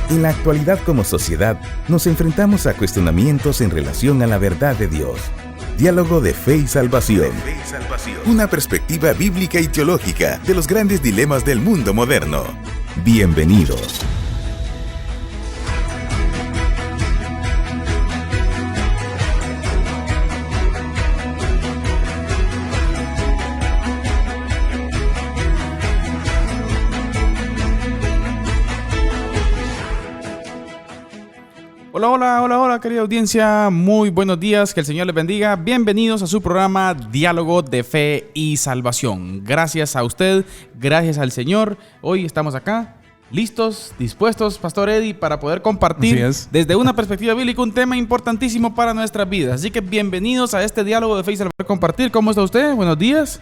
En la actualidad como sociedad, nos enfrentamos a cuestionamientos en relación a la verdad de Dios. Diálogo de Fe y Salvación. Una perspectiva bíblica y teológica de los grandes dilemas del mundo moderno. Bienvenidos. Hola, querida audiencia. Muy buenos días, que el Señor les bendiga. Bienvenidos a su programa Diálogo de Fe y Salvación. Gracias a usted, gracias al Señor. Hoy estamos acá, listos, dispuestos, Pastor Eddie, para poder compartir desde una perspectiva bíblica un tema importantísimo para nuestras vidas. Así que bienvenidos a este Diálogo de Fe y Salvación. Compartir. ¿Cómo está usted? Buenos días.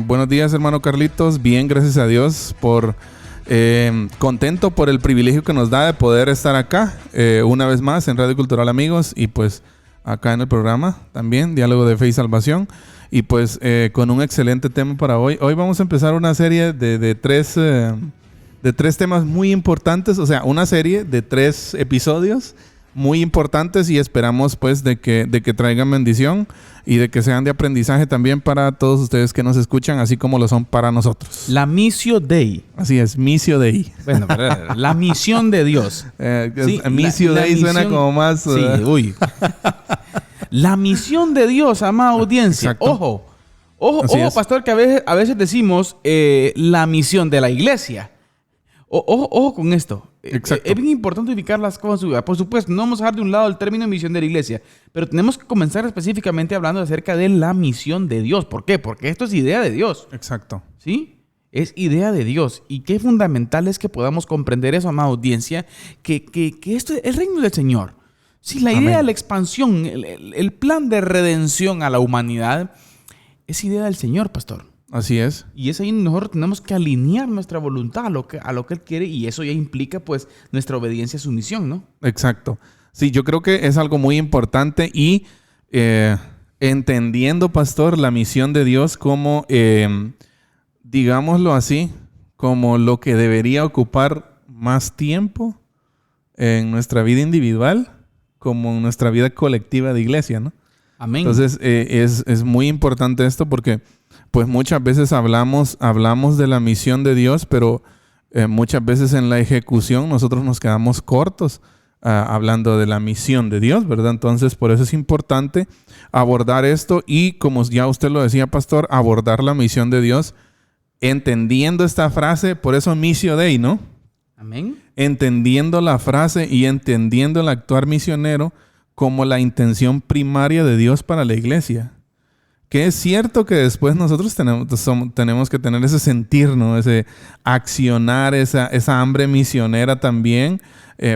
Buenos días, hermano Carlitos. Bien, gracias a Dios por... contento por el privilegio que nos da de poder estar acá una vez más en Radio Cultural Amigos y pues acá en el programa también, Diálogo de Fe y Salvación, y pues con un excelente tema para hoy. Hoy vamos a empezar una serie de tres temas muy importantes, o sea, una serie de 3 episodios muy importantes, y esperamos pues de que traigan bendición y de que sean de aprendizaje también para todos ustedes que nos escuchan, así como lo son para nosotros. La Missio Dei. Así es, Missio Dei. Bueno, la misión de Dios. Sí, Missio Dei suena como más... Sí, uy. La misión de Dios, amada audiencia. Exacto. Ojo, pastor, que a veces decimos la misión de la iglesia. Ojo con esto. Exacto. Es bien importante ubicar las cosas. Por supuesto, no vamos a dejar de un lado el término misión de la iglesia, pero tenemos que comenzar específicamente hablando acerca de la misión de Dios. ¿Por qué? Porque esto es idea de Dios. Exacto. ¿Sí? Es idea de Dios. Y qué fundamental es que podamos comprender eso, amada audiencia, que esto es el reino del Señor. Sí, la idea de la expansión, el plan de redención a la humanidad es idea del Señor, pastor. Así es. Y es ahí nosotros tenemos que alinear nuestra voluntad a lo que Él quiere, y eso ya implica pues nuestra obediencia a su misión, ¿no? Exacto. Sí, yo creo que es algo muy importante, y entendiendo, pastor, la misión de Dios como, digámoslo así, como lo que debería ocupar más tiempo en nuestra vida individual como en nuestra vida colectiva de iglesia, ¿no? Amén. Entonces es muy importante esto, porque pues muchas veces hablamos de la misión de Dios, pero muchas veces en la ejecución nosotros nos quedamos cortos hablando de la misión de Dios, ¿verdad? Entonces por eso es importante abordar esto, y como ya usted lo decía, pastor, abordar la misión de Dios entendiendo esta frase, por eso Missio Dei, ¿no? Amén. Entendiendo la frase y entendiendo el actuar misionero como la intención primaria de Dios para la iglesia. Que es cierto que después nosotros tenemos que tener ese sentir, ¿no? Ese accionar, esa hambre misionera también,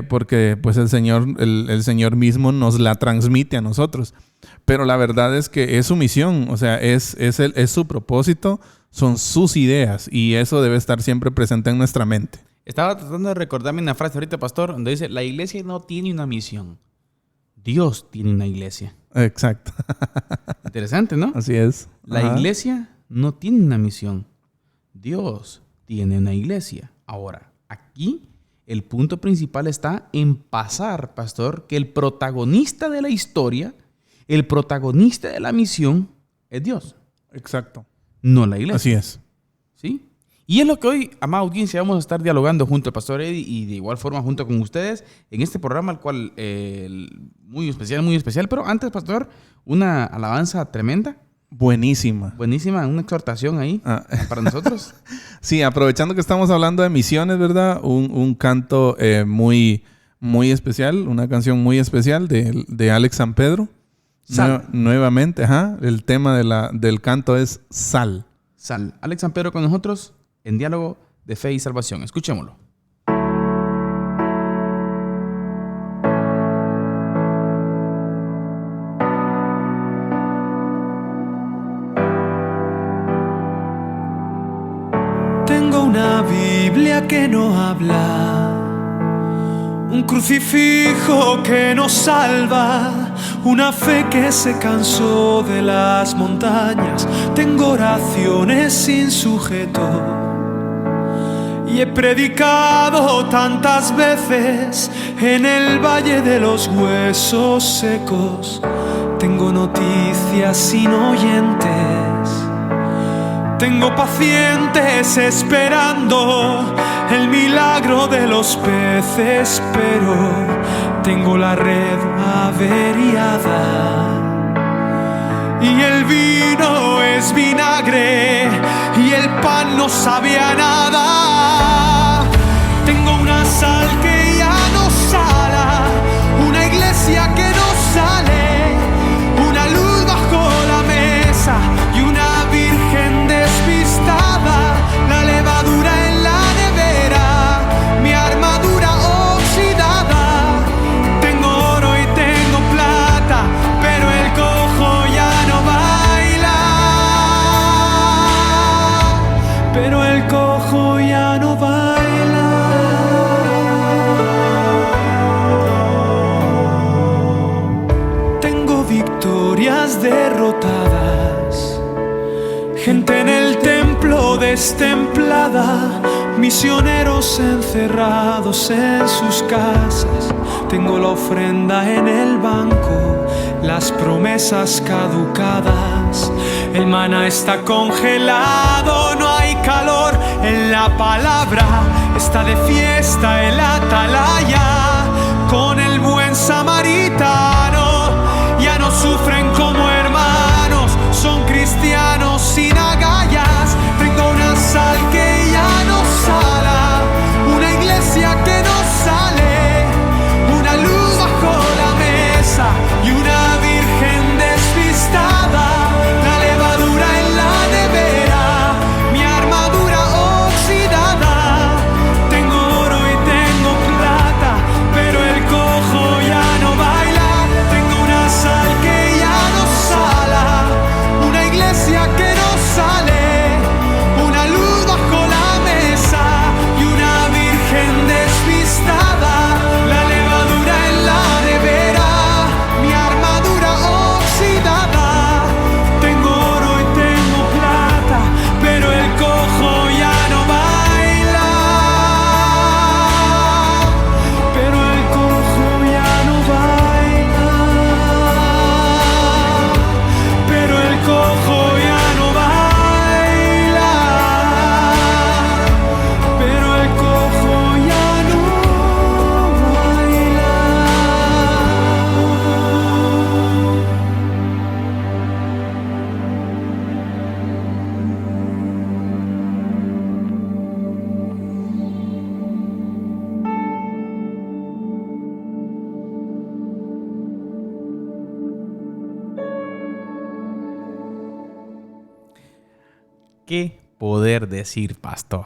porque pues el Señor mismo nos la transmite a nosotros. Pero la verdad es que es su misión, o sea, es su propósito, son sus ideas, y eso debe estar siempre presente en nuestra mente. Estaba tratando de recordarme una frase ahorita, pastor, donde dice: la iglesia no tiene una misión, Dios tiene una iglesia. Exacto. Interesante, ¿no? Así es. La iglesia no tiene una misión, Dios tiene una iglesia. Ahora, aquí el punto principal está en pasar, pastor, que el protagonista de la historia, el protagonista de la misión es Dios. Exacto. No la iglesia. Así es. ¿Sí? Y es lo que hoy, amada audiencia, vamos a estar dialogando junto al pastor Eddie, y de igual forma junto con ustedes en este programa, el cual muy especial. Pero antes, pastor, una alabanza tremenda. Buenísima, una exhortación ahí para nosotros. Sí, aprovechando que estamos hablando de misiones, ¿verdad? Un canto muy, muy especial, una canción muy especial de Alex San Pedro. Nuevamente, el tema del canto es Sal. Sal. Alex San Pedro con nosotros en Diálogo de Fe y Salvación. Escuchémoslo. Tengo una Biblia que no habla, un crucifijo que nos salva, una fe que se cansó de las montañas. Tengo oraciones sin sujeto y he predicado tantas veces en el valle de los huesos secos. Tengo noticias sin oyentes, tengo pacientes esperando el milagro de los peces, pero tengo la red averiada y el vino es vinagre y el pan no sabe a nada. Tengo una sal que ya no sala, una iglesia que no sale, una luz bajo la mesa y una virgen despistada, la levadura en la nevera, mi armadura oxidada. Tengo oro y tengo plata, pero el cojo ya no baila, pero el cojo ya no baila. Tengo victorias derrotadas, gente en el templo destemplada, misioneros encerrados en sus casas. Tengo la ofrenda en el banco, las promesas caducadas. El maná está congelado, no hay calor en la palabra. Está de fiesta el atalaya con el buen samaritano. Ya no sufren como hermanos, son cristianos sin agallas. Tengo una sal que ya no sala, una iglesia que no sale, una luz bajo la mesa y una virgen despistada, la levadura en la nevera, mi armadura oxidada. Tengo oro y tengo plata, pero el cojo ya no baila. Tengo una sal que ya no sala, una iglesia que no sale, una luz bajo la mesa y una virgen despistada, la levadura en la nevera, mi armadura oxidada. Tengo oro y tengo plata, pero el cojo ya no baila, pero el cojo ya no baila, pero el cojo ya no baila, pero el cojo ya no baila. ¿Qué poder decir, pastor?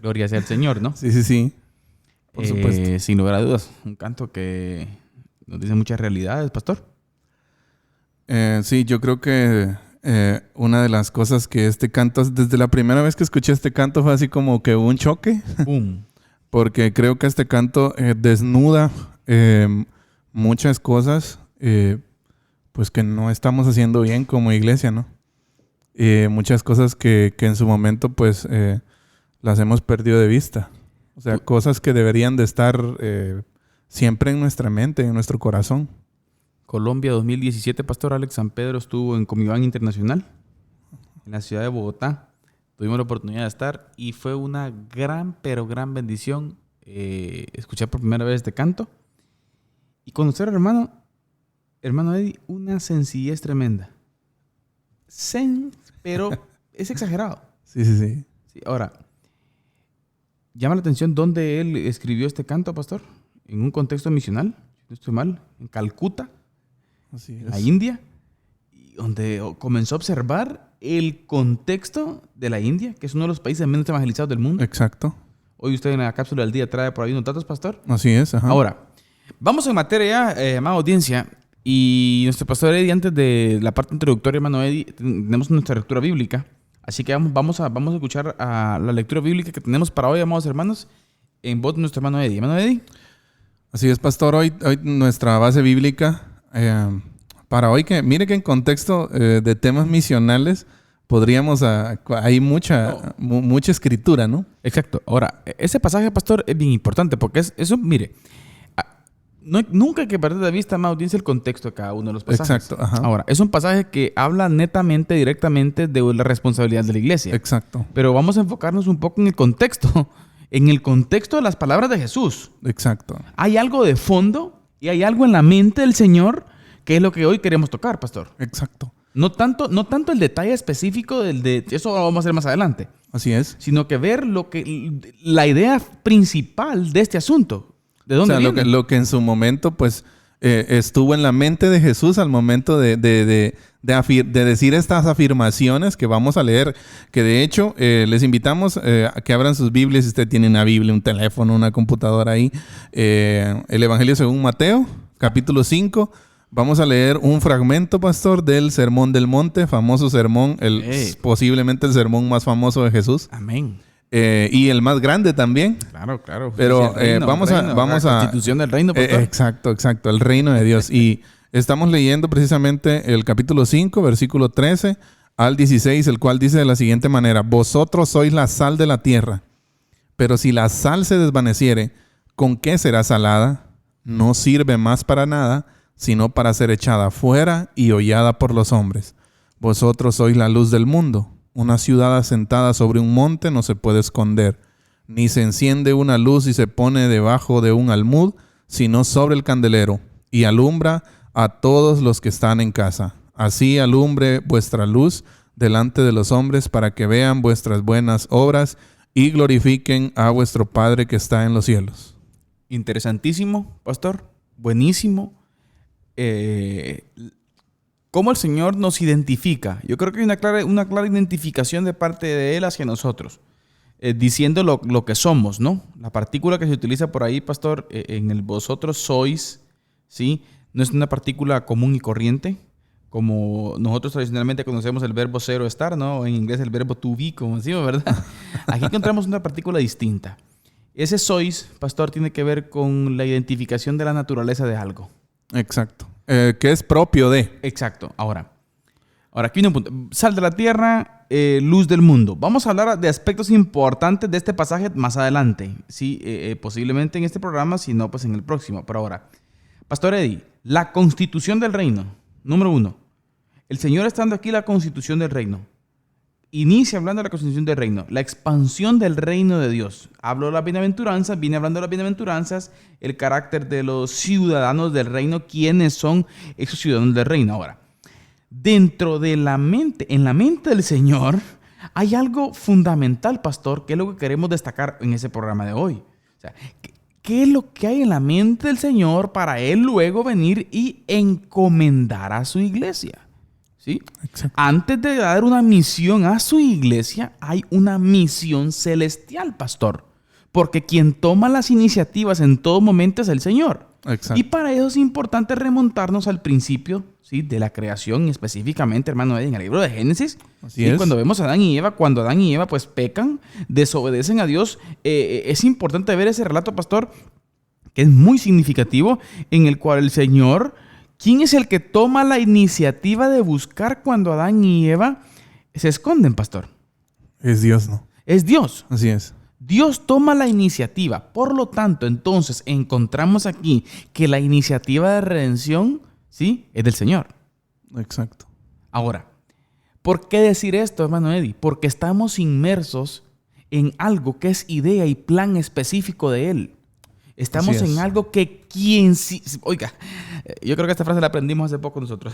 Gloria sea al Señor, ¿no? Sí, sí, sí. Por supuesto. Sin lugar a dudas, un canto que nos dice muchas realidades, pastor. Sí, yo creo que una de las cosas que este canto, desde la primera vez que escuché este canto fue así como que un choque, ¡Pum! porque creo que este canto desnuda muchas cosas pues que no estamos haciendo bien como iglesia, ¿no? Muchas cosas que en su momento pues las hemos perdido de vista. O sea, cosas que deberían de estar siempre en nuestra mente, en nuestro corazón. Colombia 2017, pastor Alex San Pedro estuvo en Comiván Internacional en la ciudad de Bogotá. Tuvimos la oportunidad de estar y fue una gran, pero gran bendición escuchar por primera vez este canto y conocer al hermano Eddie, una sencillez tremenda. Pero es exagerado. Sí, sí, sí. Sí, ahora, llama la atención dónde él escribió este canto, pastor. En un contexto misional, si no estoy mal, en Calcuta, Así en es. la India, y donde comenzó a observar el contexto de la India, que es uno de los países menos evangelizados del mundo. Exacto. Hoy usted en la cápsula del día trae por ahí unos datos, pastor. Así es, ajá. Ahora, vamos en materia ya, amada audiencia. Y nuestro pastor Eddie, antes de la parte introductoria, hermano Eddie, tenemos nuestra lectura bíblica. Así que vamos a escuchar a la lectura bíblica que tenemos para hoy, amados hermanos, en voz de nuestro hermano Eddie. Hermano Eddie. Así es, pastor. Hoy nuestra base bíblica, para hoy, que mire que en contexto de temas misionales, podríamos... hay mucha escritura, ¿no? Exacto. Ahora, ese pasaje, pastor, es bien importante porque eso, mire, nunca hay que perder de vista, más audiencia, el contexto de cada uno de los pasajes. Exacto. Ajá. Ahora, es un pasaje que habla netamente, directamente de la responsabilidad de la iglesia. Exacto. Pero vamos a enfocarnos un poco en el contexto, de las palabras de Jesús. Exacto. Hay algo de fondo y hay algo en la mente del Señor que es lo que hoy queremos tocar, pastor. Exacto. No tanto el detalle específico eso lo vamos a hacer más adelante, Así es. sino que ver la idea principal de este asunto. ¿De dónde viene? Lo que en su momento, pues, estuvo en la mente de Jesús al momento de decir estas afirmaciones que vamos a leer, que de hecho les invitamos a que abran sus Biblias si usted tiene una Biblia, un teléfono, una computadora ahí. El Evangelio según Mateo, capítulo 5. Vamos a leer un fragmento, pastor, del Sermón del Monte, famoso sermón, posiblemente el sermón más famoso de Jesús. Amén. Y el más grande también. Claro. Pero vamos a la constitución del reino, pastor. Exacto, el reino de Dios. Y estamos leyendo precisamente el capítulo 5, versículo 13 al 16, el cual dice de la siguiente manera: vosotros sois la sal de la tierra, pero si la sal se desvaneciere, ¿con qué será salada? No sirve más para nada, sino para ser echada fuera y hollada por los hombres. Vosotros sois la luz del mundo. Una ciudad asentada sobre un monte no se puede esconder, ni se enciende una luz y se pone debajo de un almud, sino sobre el candelero, y alumbra a todos los que están en casa. Así alumbre vuestra luz delante de los hombres, para que vean vuestras buenas obras y glorifiquen a vuestro Padre que está en los cielos. Interesantísimo, pastor. Buenísimo. ¿Cómo el Señor nos identifica? Yo creo que hay una clara identificación de parte de Él hacia nosotros, diciendo lo que somos, ¿no? La partícula que se utiliza por ahí, pastor, en el vosotros sois, ¿sí? No es una partícula común y corriente, como nosotros tradicionalmente conocemos el verbo ser o estar, ¿no? En inglés el verbo to be, como decimos, ¿verdad? Aquí encontramos una partícula distinta. Ese sois, pastor, tiene que ver con la identificación de la naturaleza de algo. Exacto. Que es propio de. Exacto. Ahora aquí viene un punto. Sal de la tierra, luz del mundo. Vamos a hablar de aspectos importantes de este pasaje más adelante. Sí, posiblemente en este programa, si no, pues en el próximo. Pero ahora, Pastor Eddie, la constitución del reino. Número 1. El Señor está dando aquí la constitución del reino. Inicia hablando de la constitución del reino, la expansión del reino de Dios. Habló de las bienaventuranzas, viene hablando de las bienaventuranzas, el carácter de los ciudadanos del reino, quiénes son esos ciudadanos del reino. Ahora, dentro de la mente, en la mente del Señor, hay algo fundamental, pastor, que es lo que queremos destacar en ese programa de hoy. O sea, ¿qué es lo que hay en la mente del Señor para Él luego venir y encomendar a su iglesia? ¿Sí? Antes de dar una misión a su iglesia, hay una misión celestial, pastor. Porque quien toma las iniciativas en todo momento es el Señor. Exacto. Y para eso es importante remontarnos al principio, ¿sí?, de la creación, específicamente, hermano, en el libro de Génesis. Así es. Cuando vemos a Adán y Eva, cuando Adán y Eva pues pecan, desobedecen a Dios, es importante ver ese relato, pastor, que es muy significativo, en el cual el Señor... ¿Quién es el que toma la iniciativa de buscar cuando Adán y Eva se esconden, pastor? Es Dios, ¿no? Es Dios. Así es. Dios toma la iniciativa. Por lo tanto, entonces, encontramos aquí que la iniciativa de redención, ¿sí?, es del Señor. Exacto. Ahora, ¿por qué decir esto, hermano Eddie? Porque estamos inmersos en algo que es idea y plan específico de Él. Estamos en algo que oiga, yo creo que esta frase la aprendimos hace poco nosotros.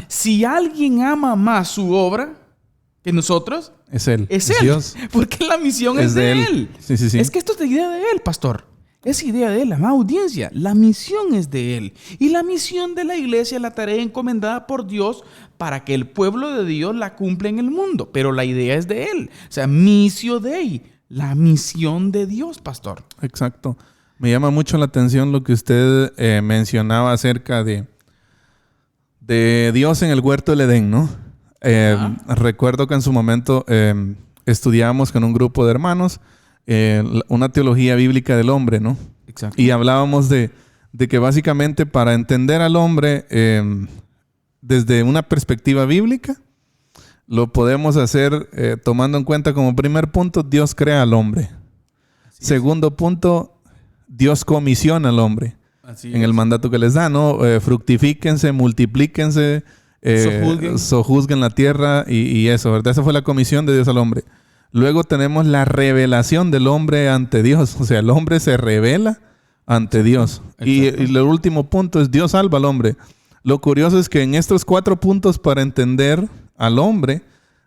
Si alguien ama más su obra que nosotros, es Él. Es Él. Dios. Porque la misión es de Él. Sí. Es que esto es idea de Él, pastor. Es idea de Él, la audiencia. La misión es de Él. Y la misión de la iglesia es la tarea encomendada por Dios para que el pueblo de Dios la cumpla en el mundo. Pero la idea es de Él. O sea, missio Dei. La misión de Dios, pastor. Exacto. Me llama mucho la atención lo que usted mencionaba acerca de Dios en el huerto del Edén, ¿no? Recuerdo que en su momento estudiábamos con un grupo de hermanos una teología bíblica del hombre, ¿no? Exacto. Y hablábamos de que básicamente para entender al hombre desde una perspectiva bíblica, lo podemos hacer tomando en cuenta como primer punto, Dios crea al hombre. Segundo punto, Dios comisiona al hombre. En el mandato que les da, ¿no? Fructifíquense, multiplíquense, sojuzguen la tierra y eso, ¿verdad? Esa fue la comisión de Dios al hombre. Luego tenemos la revelación del hombre ante Dios. O sea, el hombre se revela ante Dios. Y el último punto es Dios salva al hombre. Lo curioso es que en estos 4 puntos para entender al hombre,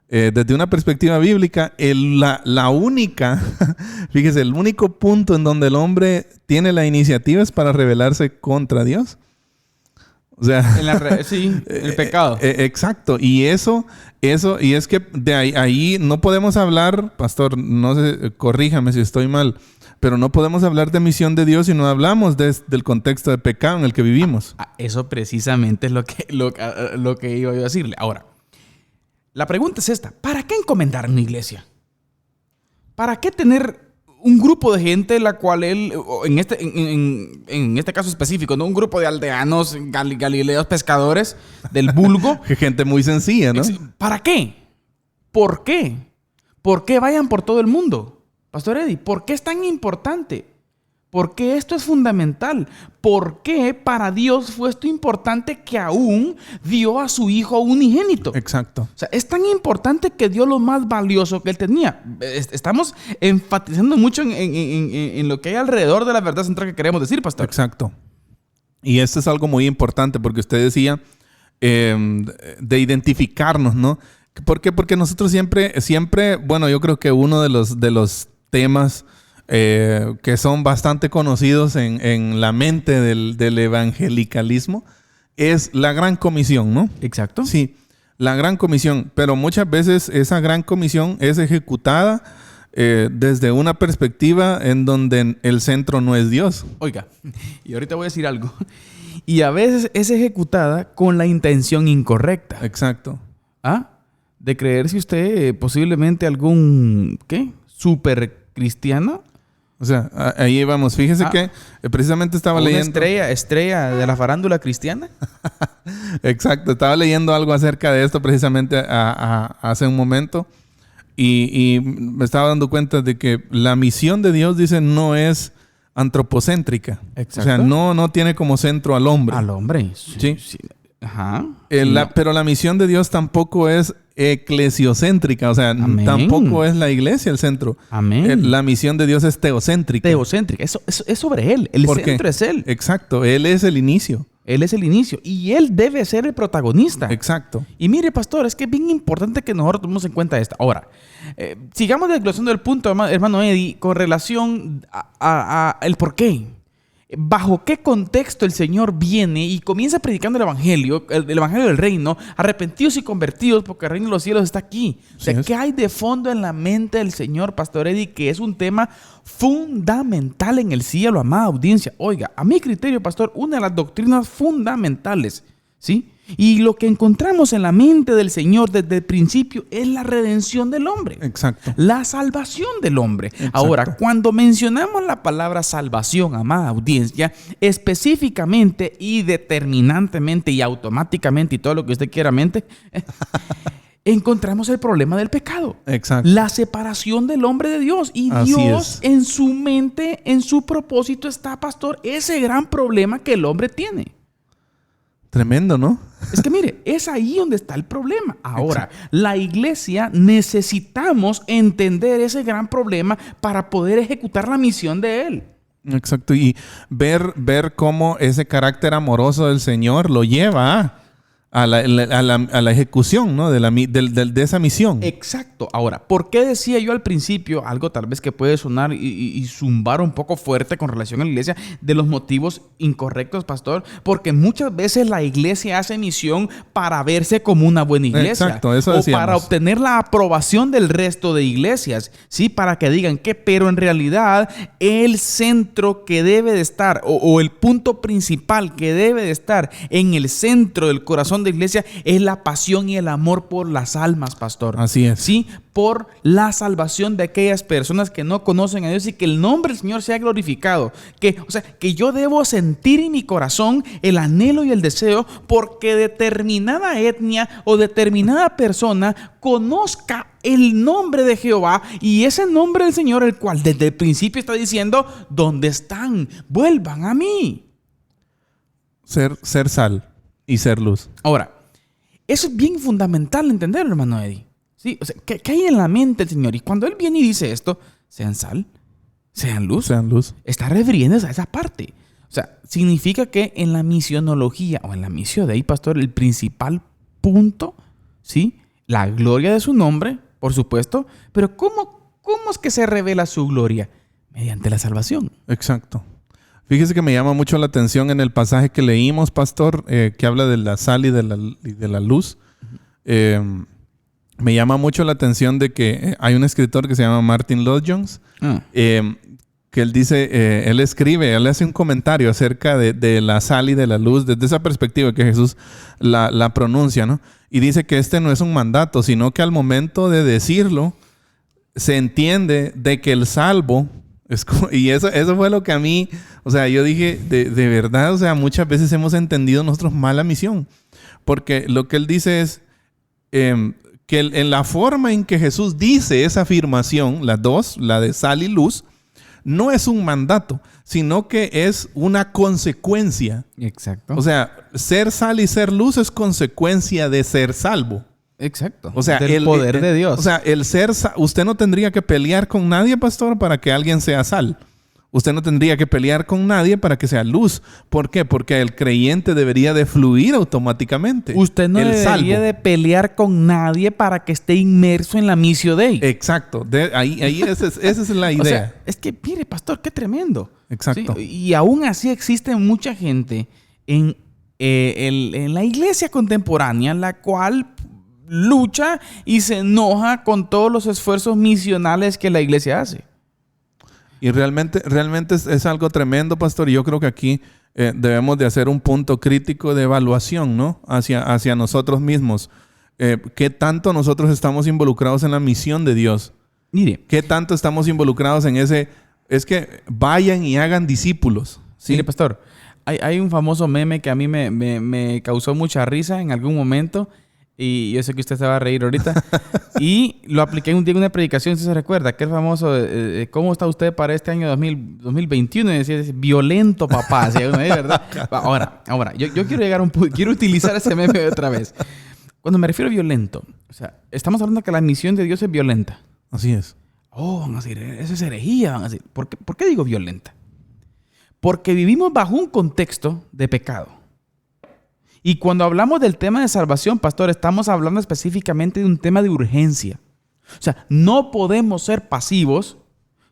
desde una perspectiva bíblica, la única, fíjese, el único punto en donde el hombre tiene la iniciativa es para rebelarse contra Dios. O sea, el pecado. Exacto. Y eso, y es que de ahí no podemos hablar, pastor, no sé, corríjame si estoy mal, pero no podemos hablar de misión de Dios si no hablamos del contexto de pecado en el que vivimos. Eso precisamente es lo que iba yo a decirle. Ahora, la pregunta es esta: ¿para qué encomendar una iglesia? ¿Para qué tener un grupo de gente la cual en este caso específico, ¿no? Un grupo de aldeanos, galileos, pescadores del vulgo? Gente muy sencilla, ¿no? ¿Para qué? ¿Por qué? ¿Por qué vayan por todo el mundo? Pastor Eddie, ¿por qué es tan importante? ¿Por qué esto es fundamental? ¿Por qué para Dios fue esto importante que aún dio a su hijo unigénito? Exacto. O sea, es tan importante que dio lo más valioso que él tenía. Estamos enfatizando mucho en lo que hay alrededor de la verdad central que queremos decir, pastor. Exacto. Y esto es algo muy importante porque usted decía de identificarnos, ¿no? ¿Por qué? Porque nosotros siempre, bueno, yo creo que uno de los temas que son bastante conocidos en la mente del evangelicalismo es la gran comisión, ¿no? Exacto. Sí, la gran comisión. Pero muchas veces esa gran comisión es ejecutada desde una perspectiva en donde el centro no es Dios. Oiga, y ahorita voy a decir algo. Y a veces es ejecutada con la intención incorrecta. Exacto. De creerse usted posiblemente algún, super cristiano. O sea, ahí vamos. Fíjese que precisamente estaba leyendo... estrella de la farándula cristiana. Exacto. Estaba leyendo algo acerca de esto precisamente hace un momento. Y me estaba dando cuenta de que la misión de Dios, dice, no es antropocéntrica. Exacto. O sea, no tiene como centro al hombre. Al hombre. Sí. Ajá. Pero la misión de Dios tampoco es eclesiocéntrica, o sea, Amén. Tampoco es la iglesia el centro. Amén. La misión de Dios es teocéntrica. Teocéntrica. Eso es sobre Él. El centro es Él. Exacto. Él es el inicio. Él es el inicio. Y Él debe ser el protagonista. Exacto. Y mire, pastor, es que es bien importante que nosotros tomemos en cuenta esto. Ahora, sigamos desglosando el punto, hermano Eddie, con relación a el por qué. ¿Bajo qué contexto el Señor viene y comienza predicando el Evangelio del reino, arrepentidos y convertidos, porque el reino de los cielos está aquí? O sea, ¿qué hay de fondo en la mente del Señor, Pastor Eddie, que es un tema fundamental en el cielo, amada audiencia? Oiga, a mi criterio, pastor, una de las doctrinas fundamentales, ¿sí? Y lo que encontramos en la mente del Señor desde el principio es la redención del hombre. Exacto. La salvación del hombre. Exacto. Ahora, cuando mencionamos la palabra salvación, amada audiencia, específicamente y determinantemente y automáticamente y todo lo que usted quiera mente, encontramos el problema del pecado. Exacto. La separación del hombre de Dios. Y Así Dios es. en su mente, en su propósito está, pastor, ese gran problema que el hombre tiene. Tremendo, ¿no? Es que mire, es ahí donde está el problema. Ahora, la iglesia necesitamos entender ese gran problema para poder ejecutar la misión de Él. Exacto. Y ver cómo ese carácter amoroso del Señor lo lleva a la ejecución, ¿no? de esa misión. Exacto. Ahora, ¿por qué decía yo al principio algo tal vez que puede sonar y zumbar un poco fuerte con relación a la iglesia de los motivos incorrectos, pastor? Porque muchas veces la iglesia hace misión para verse como una buena iglesia. Exacto, eso o decíamos. para obtener la aprobación del resto de iglesias, ¿sí? Para que digan que, pero en realidad el centro que debe de estar o el punto principal que debe de estar en el centro del corazón corazón de la iglesia es la pasión y el amor por las almas, pastor. Así es. Sí, por la salvación de aquellas personas que no conocen a Dios y que el nombre del Señor sea glorificado. Que yo debo sentir en mi corazón el anhelo y el deseo porque determinada etnia o determinada persona conozca el nombre de Jehová y ese nombre del Señor, el cual desde el principio está diciendo: ¿dónde están? Vuelvan a mí. Ser sal y ser luz. Ahora, eso es bien fundamental entenderlo, hermano Eddie. ¿Sí? O sea, ¿qué hay en la mente del Señor? Y cuando Él viene y dice esto, sean sal, sean luz, está refiriéndose a esa parte. O sea, significa que en la misionología o en la misión de ahí, pastor, el principal punto, ¿sí? La gloria de su nombre, por supuesto, pero ¿cómo es que se revela su gloria? Mediante la salvación. Exacto. Fíjese que me llama mucho la atención en el pasaje que leímos, pastor, que habla de la sal y de la luz. Me llama mucho la atención de que hay un escritor que se llama Martin Lloyd-Jones, que él dice, él hace un comentario acerca de la sal y de la luz desde esa perspectiva que Jesús la pronuncia, ¿no? Y dice que este no es un mandato, sino que al momento de decirlo, se entiende de que el salvo... Y eso fue lo que a mí, o sea, yo dije, de verdad, o sea, muchas veces hemos entendido nosotros mal la misión. Porque lo que él dice es que en la forma en que Jesús dice esa afirmación, las dos, la de sal y luz, no es un mandato, sino que es una consecuencia. Exacto. O sea, ser sal y ser luz es consecuencia de ser salvo. Exacto. O sea, del poder de Dios. O sea, usted no tendría que pelear con nadie, pastor, para que alguien sea sal. Usted no tendría que pelear con nadie para que sea luz. ¿Por qué? Porque el creyente debería de fluir automáticamente. Usted no debería de pelear con nadie para que esté inmerso en la misión de él. Exacto. Esa es la idea. O sea, es que, mire, pastor, qué tremendo. Exacto. ¿Sí? Y aún así existe mucha gente en la iglesia contemporánea, la cual lucha y se enoja con todos los esfuerzos misionales que la iglesia hace. Y realmente es algo tremendo, pastor. Y yo creo que aquí debemos de hacer un punto crítico de evaluación, ¿no? Hacia nosotros mismos. ¿Qué tanto nosotros estamos involucrados en la misión de Dios? Mire. ¿Qué tanto estamos involucrados en ese? Es que vayan y hagan discípulos. ¿Sí? Mire, pastor, hay un famoso meme que a mí me causó mucha risa en algún momento. Y yo sé que usted se va a reír ahorita. Y lo apliqué un día en una predicación, si se recuerda, aquel famoso, ¿cómo está usted para este año 2021? Y decía, violento, papá. ¿Sí? ¿Verdad? Ahora, yo quiero llegar a un punto, quiero utilizar ese meme otra vez. Cuando me refiero a violento, o sea, estamos hablando de que la misión de Dios es violenta. Así es. Van a decir, eso es herejía, van a decir. ¿Por qué digo violenta? Porque vivimos bajo un contexto de pecado. Y cuando hablamos del tema de salvación, pastor, estamos hablando específicamente de un tema de urgencia. O sea, no podemos ser pasivos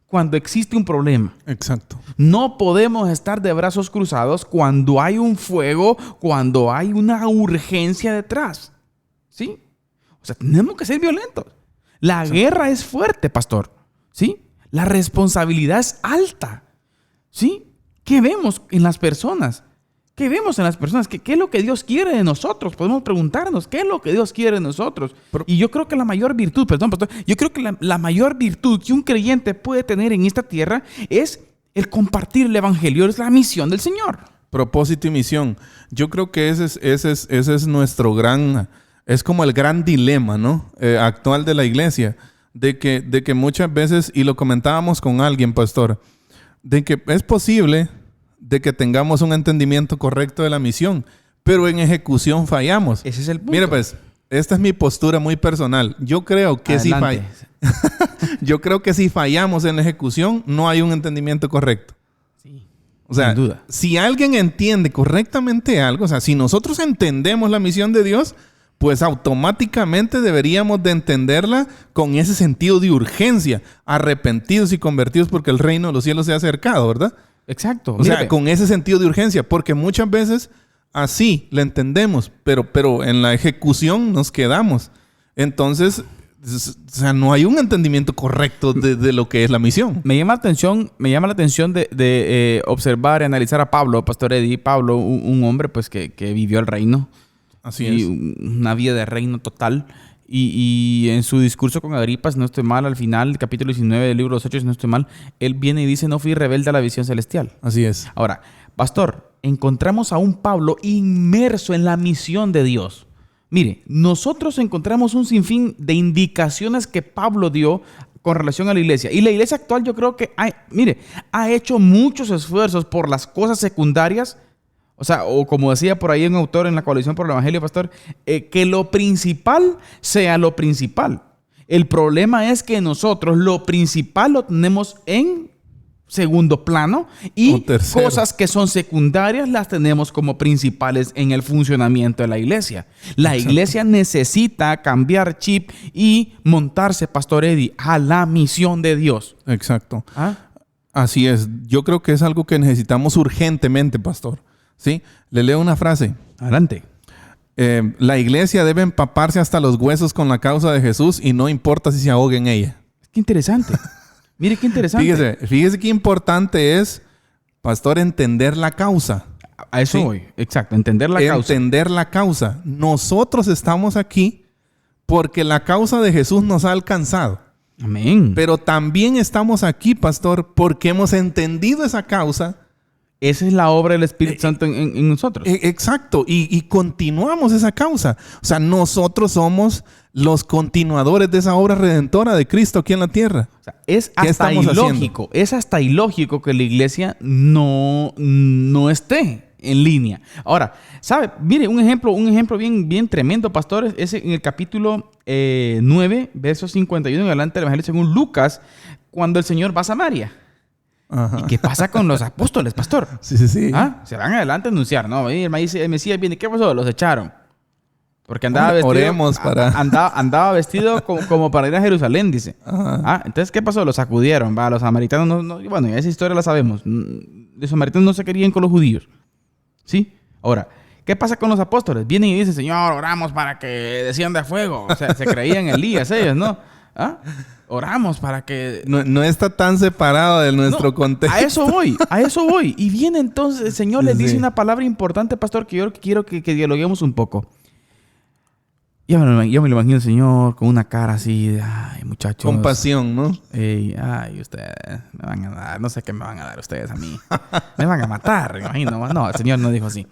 cuando existe un problema. Exacto. No podemos estar de brazos cruzados cuando hay un fuego, cuando hay una urgencia detrás. ¿Sí? O sea, tenemos que ser violentos. La guerra es fuerte, pastor. ¿Sí? La responsabilidad es alta. ¿Sí? ¿Qué vemos en las personas? ¿Qué vemos en las personas? ¿Qué es lo que Dios quiere de nosotros? Podemos preguntarnos, ¿qué es lo que Dios quiere de nosotros? Y yo creo que la mayor virtud, pastor, yo creo que la mayor virtud que un creyente puede tener en esta tierra es el compartir el evangelio, es la misión del Señor. Propósito y misión. Yo creo que ese es nuestro es como el gran dilema, ¿no? Actual de la iglesia, de que muchas veces, y lo comentábamos con alguien, pastor, de que es posible de que tengamos un entendimiento correcto de la misión, pero en ejecución fallamos. Ese es el punto. Mira, pues, esta es mi postura muy personal. Yo creo que yo creo que si fallamos en la ejecución, no hay un entendimiento correcto. Sí. O sea, sin duda. Si alguien entiende correctamente algo, o sea, si nosotros entendemos la misión de Dios, pues automáticamente deberíamos de entenderla con ese sentido de urgencia, arrepentidos y convertidos porque el reino de los cielos se ha acercado, ¿verdad? Exacto. O sea, con ese sentido de urgencia, porque muchas veces así la entendemos, pero en la ejecución nos quedamos. Entonces, o sea, no hay un entendimiento correcto de lo que es la misión. Me llama la atención de observar y analizar a Pablo, Pastor Eddie. Pablo, un hombre pues que vivió el reino. Así y es. una vida de reino total. Y en su discurso con Agripa, si no estoy mal, al final, el capítulo 19 del libro de los Hechos, si no estoy mal, él viene y dice, no fui rebelde a la visión celestial. Así es. Ahora, pastor, encontramos a un Pablo inmerso en la misión de Dios. Mire, nosotros encontramos un sinfín de indicaciones que Pablo dio con relación a la iglesia. Y la iglesia actual yo creo que ha hecho muchos esfuerzos por las cosas secundarias. O sea, o como decía por ahí un autor en la Coalición por el Evangelio, pastor, que lo principal sea lo principal. El problema es que nosotros lo principal lo tenemos en segundo plano y cosas que son secundarias las tenemos como principales en el funcionamiento de la iglesia. La iglesia necesita cambiar chip y montarse, Pastor Eddie, a la misión de Dios. Exacto. Así es. Yo creo que es algo que necesitamos urgentemente, pastor. ¿Sí? Le leo una frase. Adelante. La iglesia debe empaparse hasta los huesos con la causa de Jesús y no importa si se ahogue en ella. Qué interesante. Mire qué interesante. Fíjese qué importante es, pastor, entender la causa. A eso voy. Exacto, entender la causa. Entender la causa. Nosotros estamos aquí porque la causa de Jesús nos ha alcanzado. Amén. Pero también estamos aquí, pastor, porque hemos entendido esa causa. Esa es la obra del Espíritu Santo en nosotros. Exacto. Y continuamos esa causa. O sea, nosotros somos los continuadores de esa obra redentora de Cristo aquí en la tierra. O sea, es hasta ilógico que la iglesia no esté en línea. Ahora, ¿sabe? Mire, un ejemplo bien tremendo, pastores, es en el capítulo 9, versos 51 en adelante del Evangelio según Lucas, cuando el Señor va a Samaria. Ajá. ¿Y qué pasa con los apóstoles, pastor? Sí. Se van adelante a anunciar, ¿no? El Mesías viene. ¿Qué pasó? Los echaron. Porque andaba vestido... Andaba vestido como para ir a Jerusalén, dice. Entonces, ¿qué pasó? Los sacudieron, ¿va? Los samaritanos bueno, esa historia la sabemos. Los samaritanos no se querían con los judíos. ¿Sí? Ahora, ¿qué pasa con los apóstoles? Vienen y dicen, Señor, oramos para que descienda fuego. O sea, se creían Elías ellos, ¿no? Oramos para que... No está tan separado de nuestro contexto. A eso voy. Y viene entonces, el Señor les dice una palabra importante, pastor, que yo quiero que dialoguemos un poco. Yo me lo imagino el Señor con una cara así de, ay, muchachos. Compasión, ¿no? Ustedes me van a dar, no sé qué me van a dar ustedes a mí. Me van a matar, me imagino. No, el Señor no dijo así.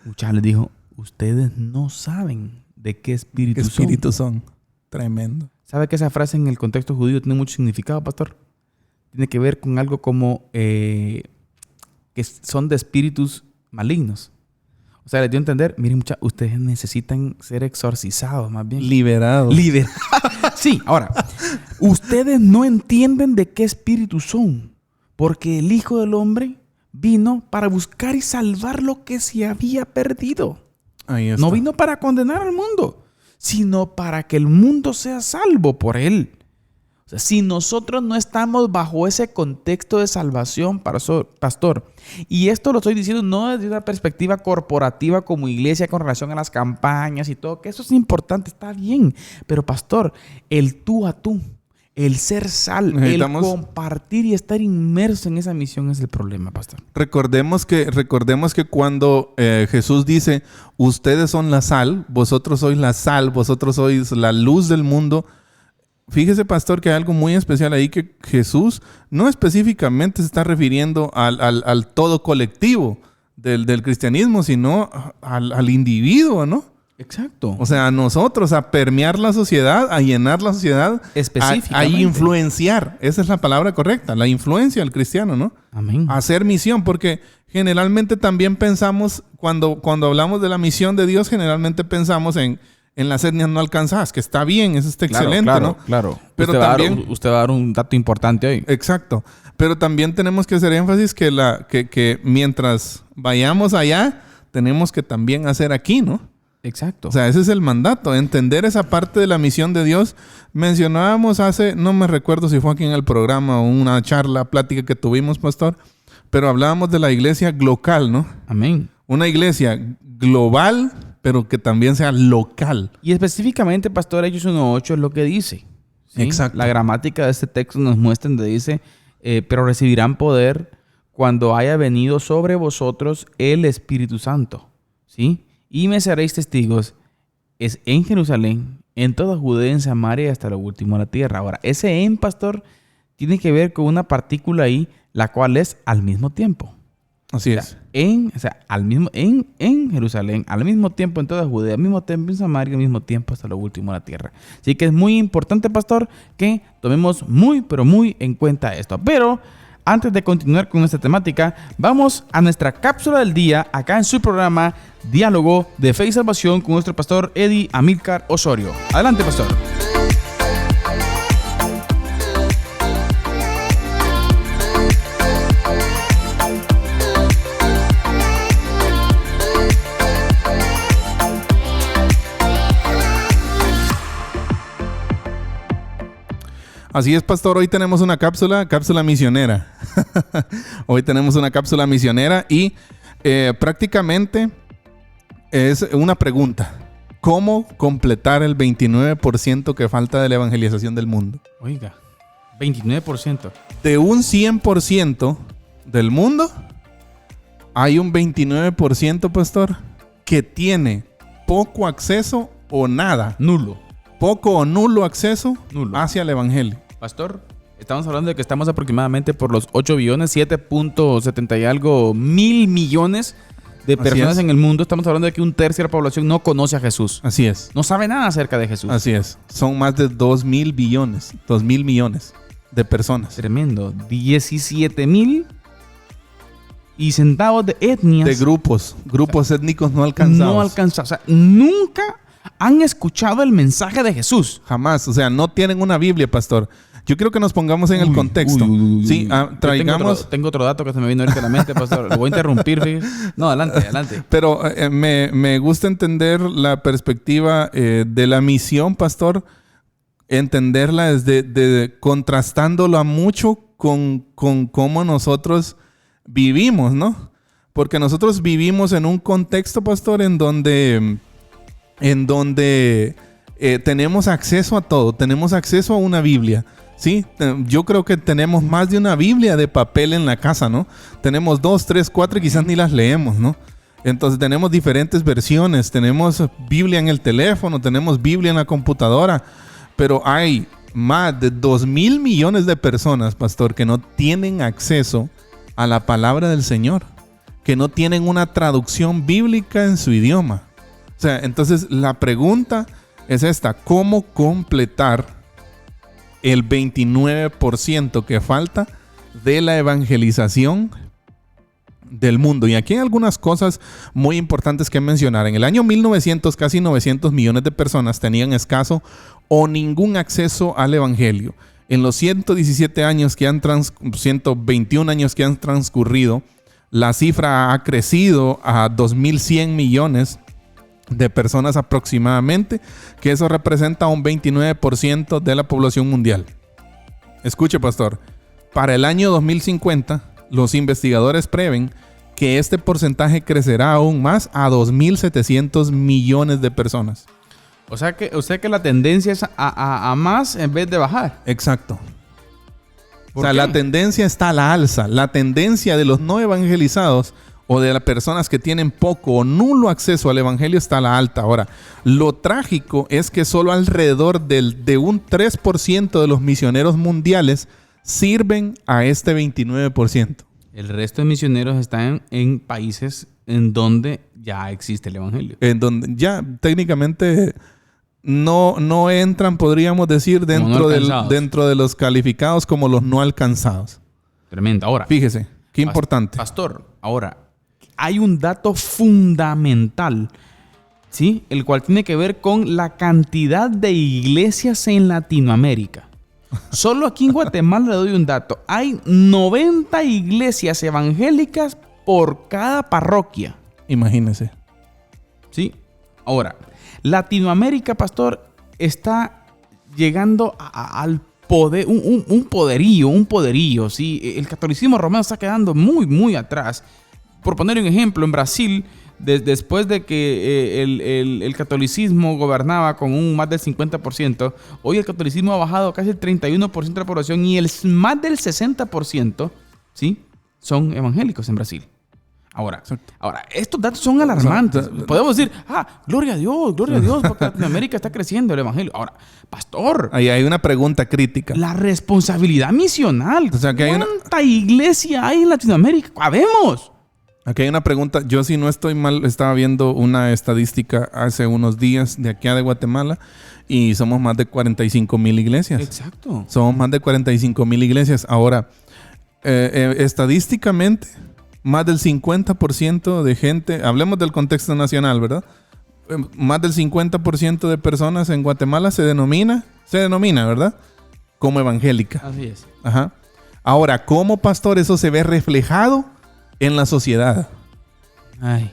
Muchachos, les dijo, ustedes no saben de qué espíritu son. Tremendo. ¿Sabe que esa frase en el contexto judío tiene mucho significado, pastor? Tiene que ver con algo como que son de espíritus malignos. O sea, les dio a entender, miren, ustedes necesitan ser exorcizados, más bien. Liberados. Sí, ahora, ustedes no entienden de qué espíritu son, porque el Hijo del Hombre vino para buscar y salvar lo que se había perdido. Ahí está. No vino para condenar al mundo, sino para que el mundo sea salvo por él. O sea, si nosotros no estamos bajo ese contexto de salvación, pastor, y esto lo estoy diciendo no desde una perspectiva corporativa como iglesia con relación a las campañas y todo, que eso es importante, está bien, pero pastor, el tú a tú, el ser sal, el compartir y estar inmerso en esa misión es el problema, pastor. Recordemos que cuando Jesús dice, ustedes son la sal, vosotros sois la sal, vosotros sois la luz del mundo. Fíjese, pastor, que hay algo muy especial ahí, que Jesús no específicamente se está refiriendo al todo colectivo del cristianismo, sino al individuo, ¿no? Exacto. O sea, a nosotros, a permear la sociedad, a llenar la sociedad, a influenciar. Esa es la palabra correcta, la influencia del cristiano, ¿no? Amén. A hacer misión, porque generalmente también pensamos, cuando hablamos de la misión de Dios, generalmente pensamos en las etnias no alcanzadas, que está bien, eso está excelente, ¿no? Claro. Pero usted va a dar un dato importante hoy. Exacto. Pero también tenemos que hacer énfasis que mientras vayamos allá, tenemos que también hacer aquí, ¿no? Exacto. O sea, ese es el mandato, entender esa parte de la misión de Dios. Mencionábamos no me recuerdo si fue aquí en el programa o una charla, plática que tuvimos, pastor, pero hablábamos de la iglesia local, ¿no? Amén. Una iglesia global, pero que también sea local. Y específicamente, pastor, Hechos 1:8 es lo que dice. ¿Sí? Exacto. La gramática de este texto nos muestra donde dice, pero recibirán poder cuando haya venido sobre vosotros el Espíritu Santo. ¿Sí? y me seréis testigos, es en Jerusalén, en toda Judea, en Samaria, hasta lo último de la tierra. Ahora, ese en, pastor, tiene que ver con una partícula ahí, la cual es al mismo tiempo. Así O es. sea, en Jerusalén, al mismo tiempo en toda Judea, al mismo tiempo en Samaria, al mismo tiempo hasta lo último de la tierra. Así que es muy importante, pastor, que tomemos muy, pero muy en cuenta esto. Pero antes de continuar con esta temática, vamos a nuestra cápsula del día acá en su programa Diálogo de Fe y Salvación con nuestro pastor Eddie Amílcar Osorio. Adelante, pastor. Así es, pastor. Hoy tenemos una cápsula misionera. Hoy tenemos una cápsula misionera y prácticamente es una pregunta. ¿Cómo completar el 29% que falta de la evangelización del mundo? Oiga, 29%. De un 100% del mundo, hay un 29%, pastor, que tiene poco acceso o nada. Nulo. Poco o nulo acceso Nulo. hacia el evangelio. Pastor, estamos hablando de que estamos aproximadamente por los 8 billones, 7.70 y algo mil millones de Así personas es. en el mundo. Estamos hablando de que un tercio de la población no conoce a Jesús. Así es. No sabe nada acerca de Jesús. Así es. Son más de 2.000 billones, 2.000 millones de personas. Tremendo. 17,000 y centavos de etnias. De grupos étnicos no alcanzados. No alcanza. O sea, nunca han escuchado el mensaje de Jesús. Jamás. O sea, no tienen una Biblia, pastor. Yo quiero que nos pongamos en el contexto. Sí, Yo traigamos... Tengo otro dato que se me vino ahorita a la mente, pastor. Lo voy a interrumpir, fíjese. No, adelante. Pero me gusta entender la perspectiva de la misión, pastor. Entenderla desde contrastándolo a mucho con cómo nosotros vivimos, ¿no? Porque nosotros vivimos en un contexto, pastor, en donde tenemos acceso a todo. Tenemos acceso a una Biblia. Sí, yo creo que tenemos más de una Biblia de papel en la casa, ¿no? Tenemos 2, 3, 4 y quizás ni las leemos, ¿no? Entonces tenemos diferentes versiones. Tenemos Biblia en el teléfono, tenemos Biblia en la computadora. Pero hay más de 2.000 millones de personas, pastor, que no tienen acceso a la palabra del Señor. Que no tienen una traducción bíblica en su idioma. O sea, entonces la pregunta es esta: ¿cómo completar el 29% que falta de la evangelización del mundo? Y aquí hay algunas cosas muy importantes que mencionar. En el año 1900, casi 900 millones de personas tenían escaso o ningún acceso al evangelio. En los 117 años que han 121 años que han transcurrido, la cifra ha crecido a 2.100 millones de personas aproximadamente, que eso representa un 29% de la población mundial. Escuche, pastor, para el año 2050, los investigadores prevén que este porcentaje crecerá aún más a 2.700 millones de personas. O sea que la tendencia es a más en vez de bajar. Exacto. O sea, ¿Por qué? la tendencia está a la alza. La tendencia de los no evangelizados o de las personas que tienen poco o nulo acceso al evangelio está a la alta. Ahora, lo trágico es que solo alrededor de un 3% de los misioneros mundiales sirven a este 29%. El resto de misioneros están en países en donde ya existe el evangelio. En donde ya técnicamente no entran, podríamos decir, dentro de los calificados como los no alcanzados. Tremendo. Ahora, Fíjese, qué importante. pastor, ahora, hay un dato fundamental, ¿sí? El cual tiene que ver con la cantidad de iglesias en Latinoamérica. Solo aquí en Guatemala le doy un dato. Hay 90 iglesias evangélicas por cada parroquia. Imagínese. ¿Sí? Ahora, Latinoamérica, pastor, está llegando al poder, un poderío, ¿sí? El catolicismo romano está quedando muy, muy atrás. Por poner un ejemplo, en Brasil, después de que el catolicismo gobernaba con más del 50%, hoy el catolicismo ha bajado casi el 31% de la población y más del 60%, ¿sí?, son evangélicos en Brasil. Ahora, Exacto. estos datos son alarmantes. O sea, Podemos decir, gloria a Dios, porque Latinoamérica está creciendo el evangelio. Ahora, pastor, Ahí hay una pregunta crítica. la responsabilidad misional. O sea, que hay ¿Cuánta iglesia hay en Latinoamérica? ¡Habemos! Aquí hay una pregunta. Yo, si no estoy mal, estaba viendo una estadística hace unos días de aquí de Guatemala y somos más de 45,000 iglesias. Exacto. Somos más de 45,000 iglesias. Ahora, estadísticamente, más del 50% de gente, hablemos del contexto nacional, ¿verdad? Más del 50% de personas en Guatemala se denomina, ¿verdad? Como evangélica. Así es. Ajá. Ahora, ¿cómo, pastor, eso se ve reflejado en la sociedad? Ay.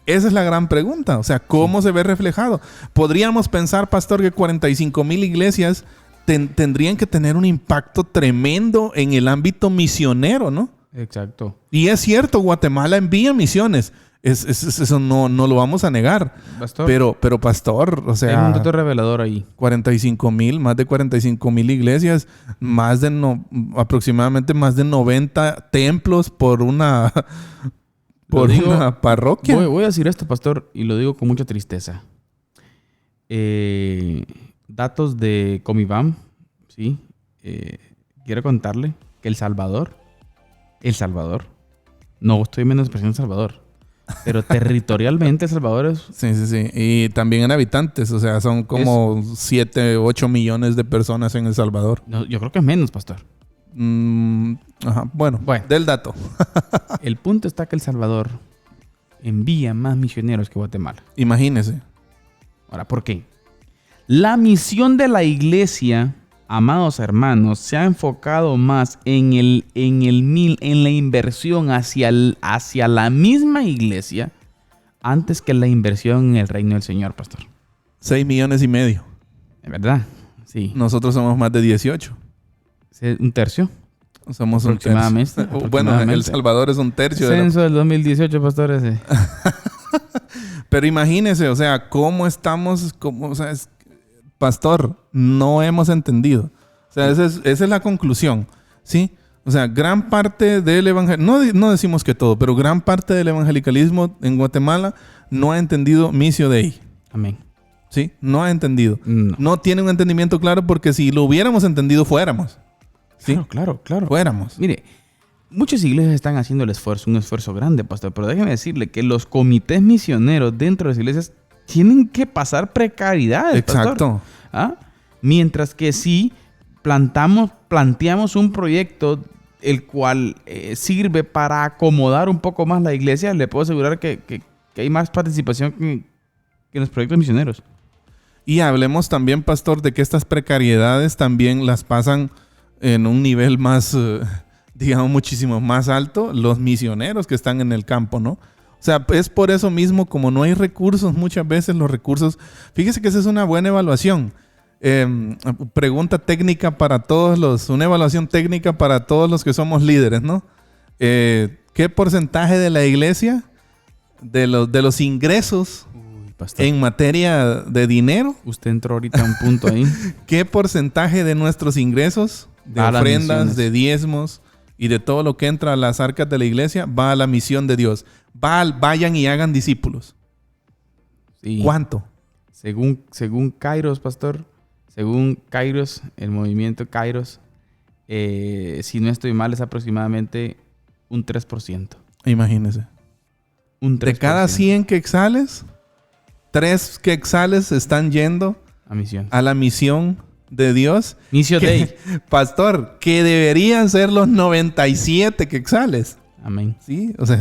Esa es la gran pregunta. O sea, ¿cómo se ve reflejado? Podríamos pensar, pastor, que 45,000 iglesias tendrían que tener un impacto tremendo en el ámbito misionero, ¿no? Exacto. Y es cierto, Guatemala envía misiones. Eso no lo vamos a negar. Pastor, Pero pastor, o hay sea, un dato revelador ahí. 45,000, más de 45,000 iglesias, aproximadamente más de 90 templos por una parroquia. Voy a decir esto, pastor, y lo digo con mucha tristeza. Datos de Comibam, ¿sí? Quiero contarle que El Salvador, no estoy menospreciando El Salvador, pero territorialmente El Salvador es... Sí. Y también en habitantes, o sea, son como 7, 8 millones de personas en El Salvador. No, yo creo que es menos, pastor. Ajá. Bueno, del dato. El punto está que El Salvador envía más misioneros que Guatemala. Imagínese. Ahora, ¿por qué? La misión de la iglesia, amados hermanos, se ha enfocado más en la inversión hacia la misma iglesia antes que la inversión en el reino del Señor, pastor. 6,5 millones. ¿Es verdad? Sí. Nosotros somos más de 18. ¿Un tercio? Somos un tercio. Bueno, El Salvador es un tercio. Censo del 2018, pastor, ese. Pero imagínese, o sea, cómo estamos, pastor, no hemos entendido. O sea, esa es la conclusión, ¿sí? O sea, gran parte del evangelismo, no decimos que todo, pero gran parte del evangelicalismo en Guatemala no ha entendido Missio Dei. Amén. ¿Sí? No ha entendido. No. No tiene un entendimiento claro porque si lo hubiéramos entendido, fuéramos. ¿Sí? Claro. Fuéramos. Mire, muchas iglesias están haciendo un esfuerzo grande, pastor, pero déjeme decirle que los comités misioneros dentro de las iglesias tienen que pasar precariedades, Exacto. pastor. Mientras que si planteamos un proyecto el cual sirve para acomodar un poco más la iglesia, le puedo asegurar que hay más participación que en los proyectos misioneros. Y hablemos también, pastor, de que estas precariedades también las pasan en un nivel más, digamos, muchísimo más alto los misioneros que están en el campo, ¿no? O sea, es por eso mismo, como no hay recursos, muchas veces los recursos... Fíjese que esa es una buena evaluación. Pregunta técnica para una evaluación técnica para todos los que somos líderes, ¿no? ¿Qué porcentaje de la iglesia, de los ingresos en materia de dinero? Usted entró ahorita a un punto ahí. ¿Qué porcentaje de nuestros ingresos, de ofrendas, de diezmos y de todo lo que entra a las arcas de la iglesia va a la misión de Dios? Vayan y hagan discípulos. Sí. ¿Cuánto? Según Kairos, pastor, el movimiento Kairos, si no estoy mal, es aproximadamente un 3%. Imagínese. Un 3%. De cada 100 quetzales, 3 quetzales están yendo a la misión de Dios. Missio Dei. Pastor, que deberían ser los 97 quetzales. Amén. Sí, o sea,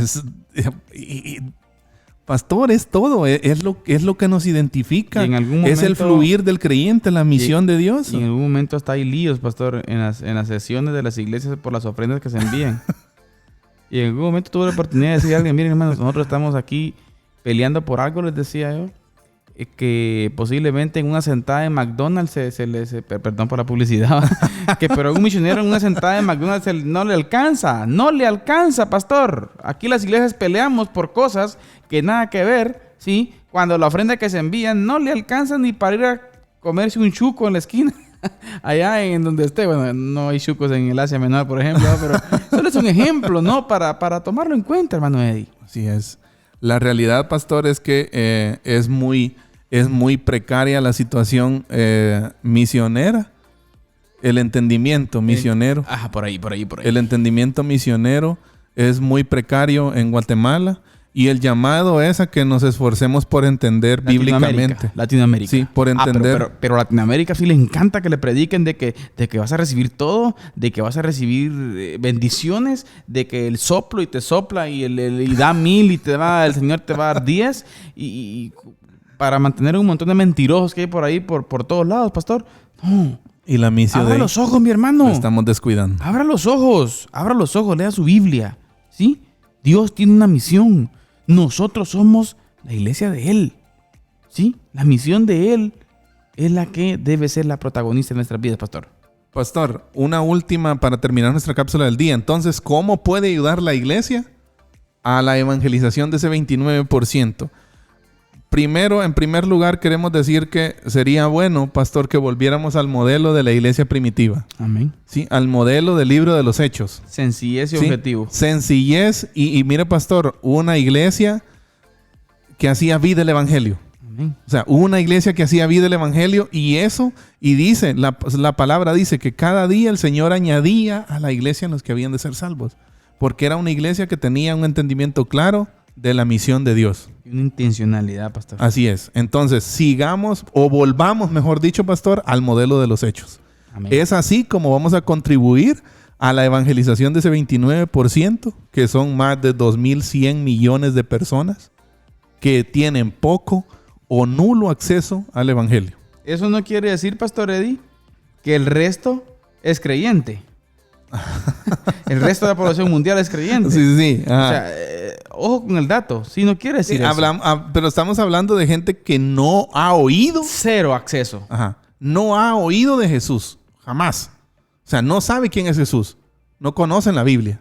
pastor, es todo, es lo que nos identifica. En algún momento, es el fluir del creyente, la misión de Dios. Y en algún momento hasta hay líos, pastor, en las sesiones de las iglesias por las ofrendas que se envían. Y en algún momento tuve la oportunidad de decir a alguien, miren hermanos, nosotros estamos aquí peleando por algo, les decía yo, que posiblemente en una sentada en McDonald's perdón por la publicidad, pero algún misionero en una sentada en McDonald's no le alcanza, pastor. Aquí las iglesias peleamos por cosas que nada que ver, ¿sí? Cuando la ofrenda que se envía no le alcanza ni para ir a comerse un chuco en la esquina. allá en donde esté. Bueno, no hay chucos en el Asia Menor, por ejemplo, ¿no? Pero solo es un ejemplo, ¿no? Para tomarlo en cuenta, hermano Eddie. Así es. La realidad, pastor, es que es muy precaria la situación misionera. El entendimiento misionero. Por ahí. El entendimiento misionero es muy precario en Guatemala. Y el llamado es a que nos esforcemos por entender bíblicamente. Latinoamérica. Sí, por entender. Pero Latinoamérica sí le encanta que le prediquen de que vas a recibir todo, de que vas a recibir bendiciones, de que el soplo y te sopla y da 1000 y el Señor te va a dar 10 y para mantener un montón de mentirosos que hay por ahí, por todos lados, pastor. No. Y la misión Abra los ojos, mi hermano. Lo estamos descuidando. Abra los ojos, lea su Biblia. ¿Sí? Dios tiene una misión. Nosotros somos la iglesia de Él. ¿Sí? La misión de Él es la que debe ser la protagonista de nuestras vidas, pastor. Pastor, una última para terminar nuestra cápsula del día. Entonces, ¿cómo puede ayudar la iglesia a la evangelización de ese 29%? Primero, en primer lugar, queremos decir que sería bueno, pastor, que volviéramos al modelo de la iglesia primitiva. Amén. Sí, al modelo del libro de los Hechos. Sencillez y objetivo. Sencillez y mire, pastor, una iglesia que hacía vida el evangelio. Amén. O sea, una iglesia que hacía vida el evangelio y dice, la palabra dice que cada día el Señor añadía a la iglesia los que habían de ser salvos. Porque era una iglesia que tenía un entendimiento claro de la misión de Dios. Una intencionalidad, pastor. Así es. Entonces, sigamos o volvamos, mejor dicho, pastor, al modelo de los Hechos. Amén. Es así como vamos a contribuir a la evangelización de ese 29%, que son más de 2.100 millones de personas que tienen poco o nulo acceso al evangelio. Eso no quiere decir, pastor Eddie, que el resto es creyente. El resto de la población mundial es creyente. Sí. Ajá. O sea, ojo con el dato. Sí, no quiere decir eso. Pero estamos hablando de gente que no ha oído. Cero acceso. Ajá. No ha oído de Jesús. Jamás. O sea, no sabe quién es Jesús. No conocen la Biblia.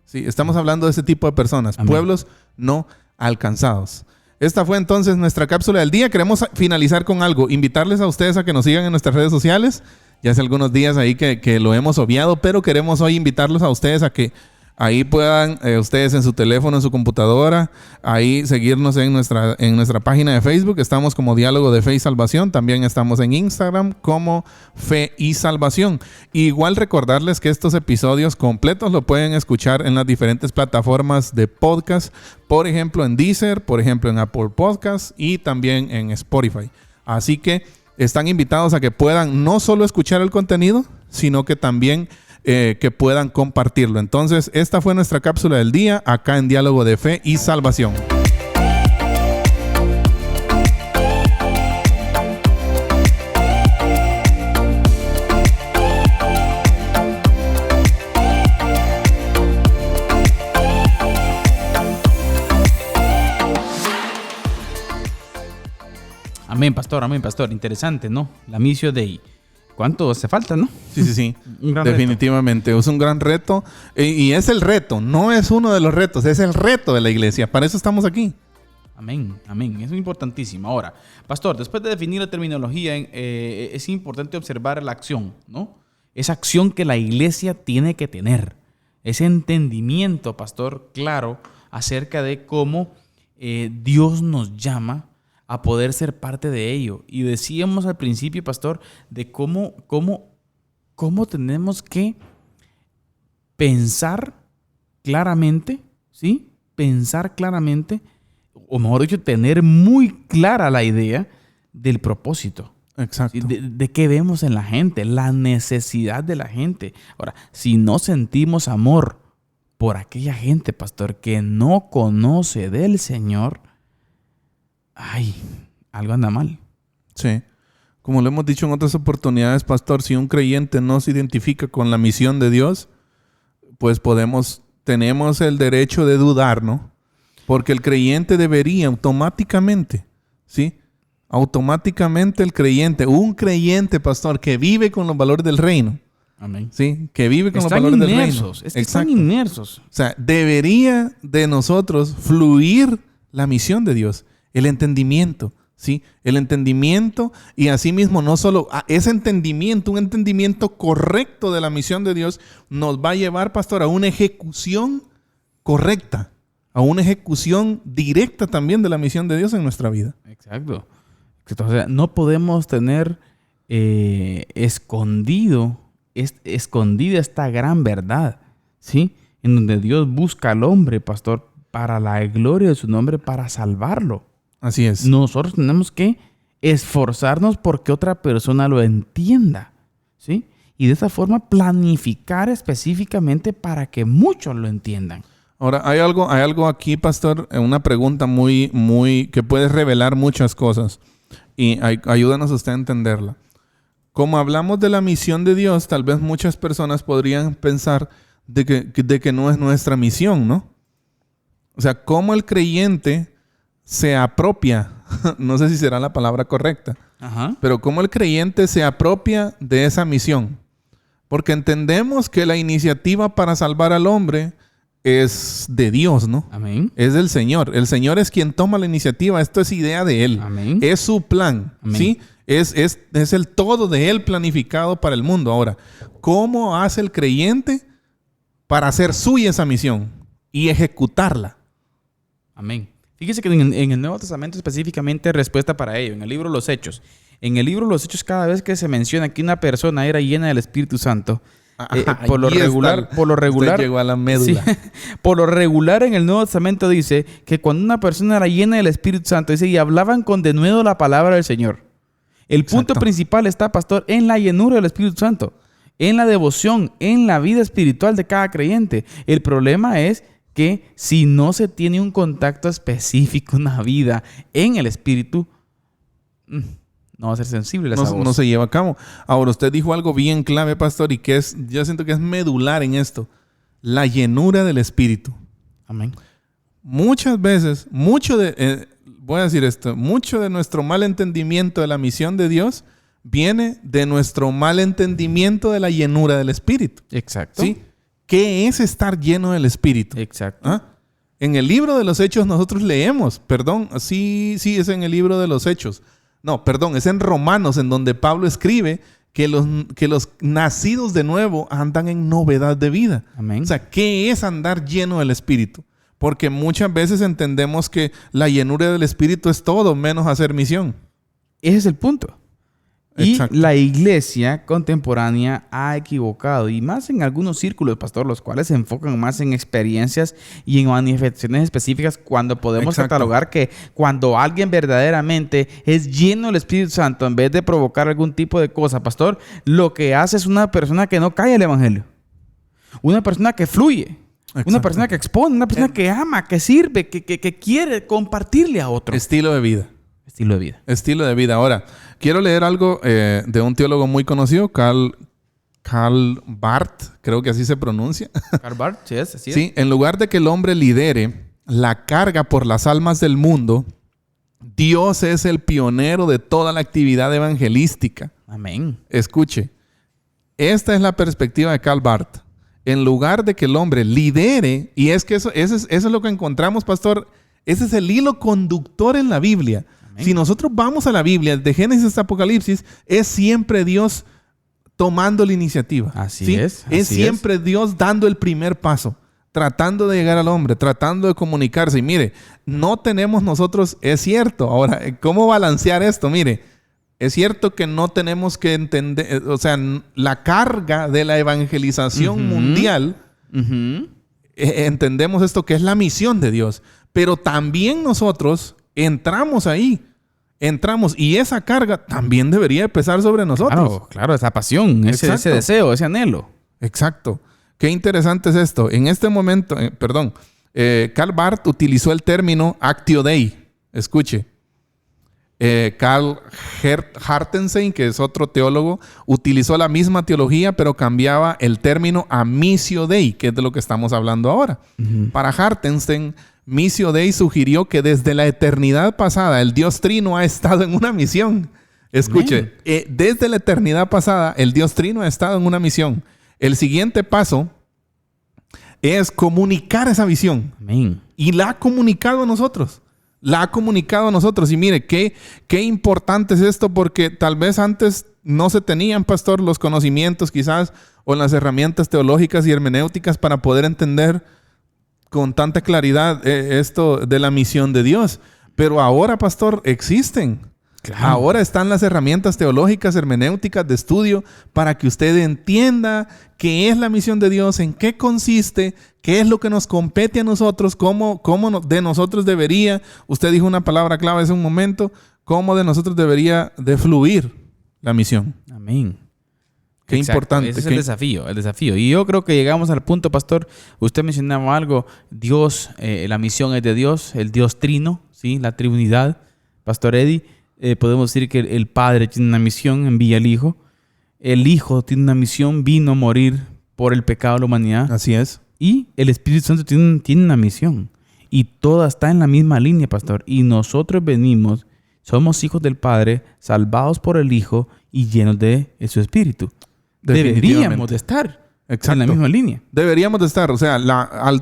Sí, estamos hablando de ese tipo de personas. Amén. Pueblos no alcanzados. Esta fue entonces nuestra cápsula del día. Queremos finalizar con algo. Invitarles a ustedes a que nos sigan en nuestras redes sociales. Ya hace algunos días ahí que lo hemos obviado, pero queremos hoy invitarlos a ustedes a que ahí puedan ustedes en su teléfono, en su computadora, ahí seguirnos en nuestra página de Facebook. Estamos como Diálogo de Fe y Salvación. También estamos en Instagram como Fe y Salvación. Igual recordarles que estos episodios completos lo pueden escuchar en las diferentes plataformas de podcast. Por ejemplo, en Deezer, por ejemplo, en Apple Podcasts y también en Spotify. Así que están invitados a que puedan no solo escuchar el contenido, sino que también que puedan compartirlo. Entonces, esta fue nuestra cápsula del día acá en Diálogo de Fe y Salvación. Amén, pastor. Interesante, ¿no? La misión de... ¿Cuánto hace falta, no? Sí. Definitivamente. Reto. Es un gran reto. Y es el reto. No es uno de los retos. Es el reto de la iglesia. Para eso estamos aquí. Amén. Eso es importantísimo. Ahora, pastor, después de definir la terminología, es importante observar la acción, ¿no? Esa acción que la iglesia tiene que tener. Ese entendimiento, pastor, claro, acerca de cómo Dios nos llama a poder ser parte de ello. Y decíamos al principio, pastor, de cómo tenemos que pensar claramente, ¿sí? Pensar claramente, o mejor dicho, tener muy clara la idea del propósito. Exacto. ¿Sí? De qué vemos en la gente, la necesidad de la gente. Ahora, si no sentimos amor por aquella gente, pastor, que no conoce del Señor, algo anda mal. Sí. Como lo hemos dicho en otras oportunidades, pastor, si un creyente no se identifica con la misión de Dios, pues tenemos el derecho de dudar, ¿no? Porque el creyente debería automáticamente, ¿sí? Automáticamente un creyente, pastor, que vive con los valores del reino. Amén. Sí, que vive con los valores del reino. Están inmersos. O sea, debería de nosotros fluir la misión de Dios, el entendimiento, ¿sí? El entendimiento y asimismo no solo ese entendimiento, un entendimiento correcto de la misión de Dios nos va a llevar, pastor, a una ejecución correcta, a una ejecución directa también de la misión de Dios en nuestra vida. Exacto. O sea, no podemos tener escondida esta gran verdad, ¿sí? En donde Dios busca al hombre, pastor, para la gloria de su nombre, para salvarlo. Así es. Nosotros tenemos que esforzarnos porque otra persona lo entienda, ¿sí? Y de esa forma planificar específicamente para que muchos lo entiendan. Ahora, hay algo aquí, pastor, una pregunta muy que puede revelar muchas cosas. Y ayúdanos usted a entenderla. Como hablamos de la misión de Dios, tal vez muchas personas podrían pensar de que no es nuestra misión, ¿no? O sea, ¿cómo el creyente se apropia? No sé si será la palabra correcta. Ajá. Pero ¿cómo el creyente se apropia de esa misión? Porque entendemos que la iniciativa para salvar al hombre es de Dios, ¿no? Amén. Es del Señor. El Señor es quien toma la iniciativa. Esto es idea de Él. Amén. Es su plan. Amén. ¿Sí? Es el todo de Él planificado para el mundo. Ahora, ¿cómo hace el creyente para hacer suya esa misión y ejecutarla? Amén. Fíjese que en el Nuevo Testamento específicamente hay respuesta para ello. En el libro de los Hechos. En el libro de los Hechos, cada vez que se menciona que una persona era llena del Espíritu Santo, por lo regular, usted llegó a la médula. Sí, por lo regular en el Nuevo Testamento dice que cuando una persona era llena del Espíritu Santo, dice, y hablaban con denuedo la palabra del Señor. El punto principal está, pastor, en la llenura del Espíritu Santo, en la devoción, en la vida espiritual de cada creyente. El problema es que si no se tiene un contacto específico, una vida en el Espíritu, no va a ser sensible a esa voz. No se lleva a cabo. Ahora, usted dijo algo bien clave, pastor, y que yo siento que es medular en esto. La llenura del Espíritu. Amén. Muchas veces, mucho de nuestro mal entendimiento de la misión de Dios viene de nuestro mal entendimiento de la llenura del Espíritu. Exacto. ¿Sí? ¿Qué es estar lleno del Espíritu? Exacto. ¿Ah? En el libro de los Hechos nosotros leemos, sí, es en el libro de los Hechos. No, perdón, es en Romanos en donde Pablo escribe que los nacidos de nuevo andan en novedad de vida. Amén. O sea, ¿qué es andar lleno del Espíritu? Porque muchas veces entendemos que la llenura del Espíritu es todo menos hacer misión. Ese es el punto. Exacto. Y la iglesia contemporánea ha equivocado, y más en algunos círculos, pastor, los cuales se enfocan más en experiencias y en manifestaciones específicas, cuando podemos catalogar que cuando alguien verdaderamente es lleno del Espíritu Santo, en vez de provocar algún tipo de cosa, pastor, lo que hace es una persona que no calla el evangelio, una persona que fluye, una persona que expone, una persona que ama, que sirve, que quiere compartirle a otro. Estilo de vida. Estilo de vida. Estilo de vida. Ahora, quiero leer algo de un teólogo muy conocido, Karl Barth, creo que así se pronuncia. Karl Barth, sí es, así es. Sí, en lugar de que el hombre lidere la carga por las almas del mundo, Dios es el pionero de toda la actividad evangelística. Amén. Escuche, esta es la perspectiva de Karl Barth. En lugar de que el hombre lidere, y es que eso es lo que encontramos, pastor, ese es el hilo conductor en la Biblia. Amén. Si nosotros vamos a la Biblia, de Génesis hasta Apocalipsis, es siempre Dios tomando la iniciativa. Así ¿sí? es. Es siempre Dios dando el primer paso, tratando de llegar al hombre, tratando de comunicarse. Y mire, no tenemos nosotros, es cierto. Ahora, ¿cómo balancear esto? Mire, es cierto que no tenemos que entender, o sea, la carga de la evangelización mundial, entendemos esto que es la misión de Dios. Pero también nosotros entramos ahí. Y esa carga también debería pesar sobre nosotros. Claro, esa pasión, ese deseo, ese anhelo. Exacto. Qué interesante es esto. En este momento, Karl Barth utilizó el término actio Dei. Escuche. Karl Hartenstein, que es otro teólogo, utilizó la misma teología, pero cambiaba el término a missio Dei, que es de lo que estamos hablando ahora. Para Hartenstein, missio Dei sugirió que desde la eternidad pasada el Dios Trino ha estado en una misión. Escuche, desde la eternidad pasada el Dios Trino ha estado en una misión. El siguiente paso es comunicar esa visión. Amén. Y la ha comunicado a nosotros. La ha comunicado a nosotros. Y mire, qué importante es esto, porque tal vez antes no se tenían, pastor, los conocimientos quizás o las herramientas teológicas y hermenéuticas para poder entender con tanta claridad esto de la misión de Dios. Pero ahora, pastor, existen. Claro. Ahora están las herramientas teológicas, hermenéuticas de estudio para que usted entienda qué es la misión de Dios, en qué consiste, qué es lo que nos compete a nosotros, cómo de nosotros debería, usted dijo una palabra clave hace un momento, cómo de nosotros debería de fluir la misión. Amén. Qué importante. Ese es el desafío. Y yo creo que llegamos al punto, pastor, usted mencionaba algo, Dios, la misión es de Dios, el Dios trino, ¿sí? La Trinidad, Pastor Eddie. Podemos decir que el Padre tiene una misión, envía al Hijo. El Hijo tiene una misión, vino a morir por el pecado de la humanidad. Así es. Y el Espíritu Santo tiene una misión. Y toda está en la misma línea, pastor. Y nosotros venimos, somos hijos del Padre, salvados por el Hijo y llenos de su Espíritu. Deberíamos de estar. Exacto. En la misma línea. Deberíamos de estar. O sea,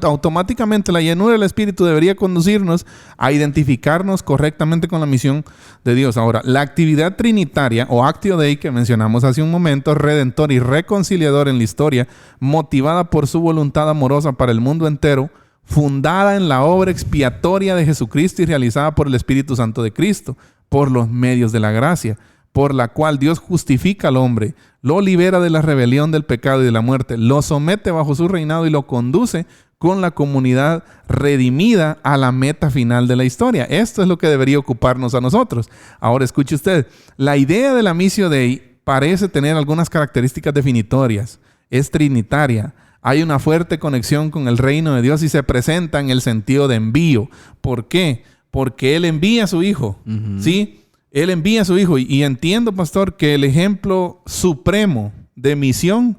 automáticamente la llenura del Espíritu debería conducirnos a identificarnos correctamente con la misión de Dios. Ahora, la actividad trinitaria o Actio Dei que mencionamos hace un momento, redentor y reconciliador en la historia, motivada por su voluntad amorosa para el mundo entero, fundada en la obra expiatoria de Jesucristo y realizada por el Espíritu Santo de Cristo, por los medios de la gracia, por la cual Dios justifica al hombre, lo libera de la rebelión, del pecado y de la muerte, lo somete bajo su reinado y lo conduce con la comunidad redimida a la meta final de la historia. Esto es lo que debería ocuparnos a nosotros. Ahora escuche usted, la idea de la Missio Dei parece tener algunas características definitorias. Es trinitaria. Hay una fuerte conexión con el reino de Dios y se presenta en el sentido de envío. ¿Por qué? Porque Él envía a su Hijo, ¿sí? Él envía a su Hijo. Y entiendo, pastor, que el ejemplo supremo de misión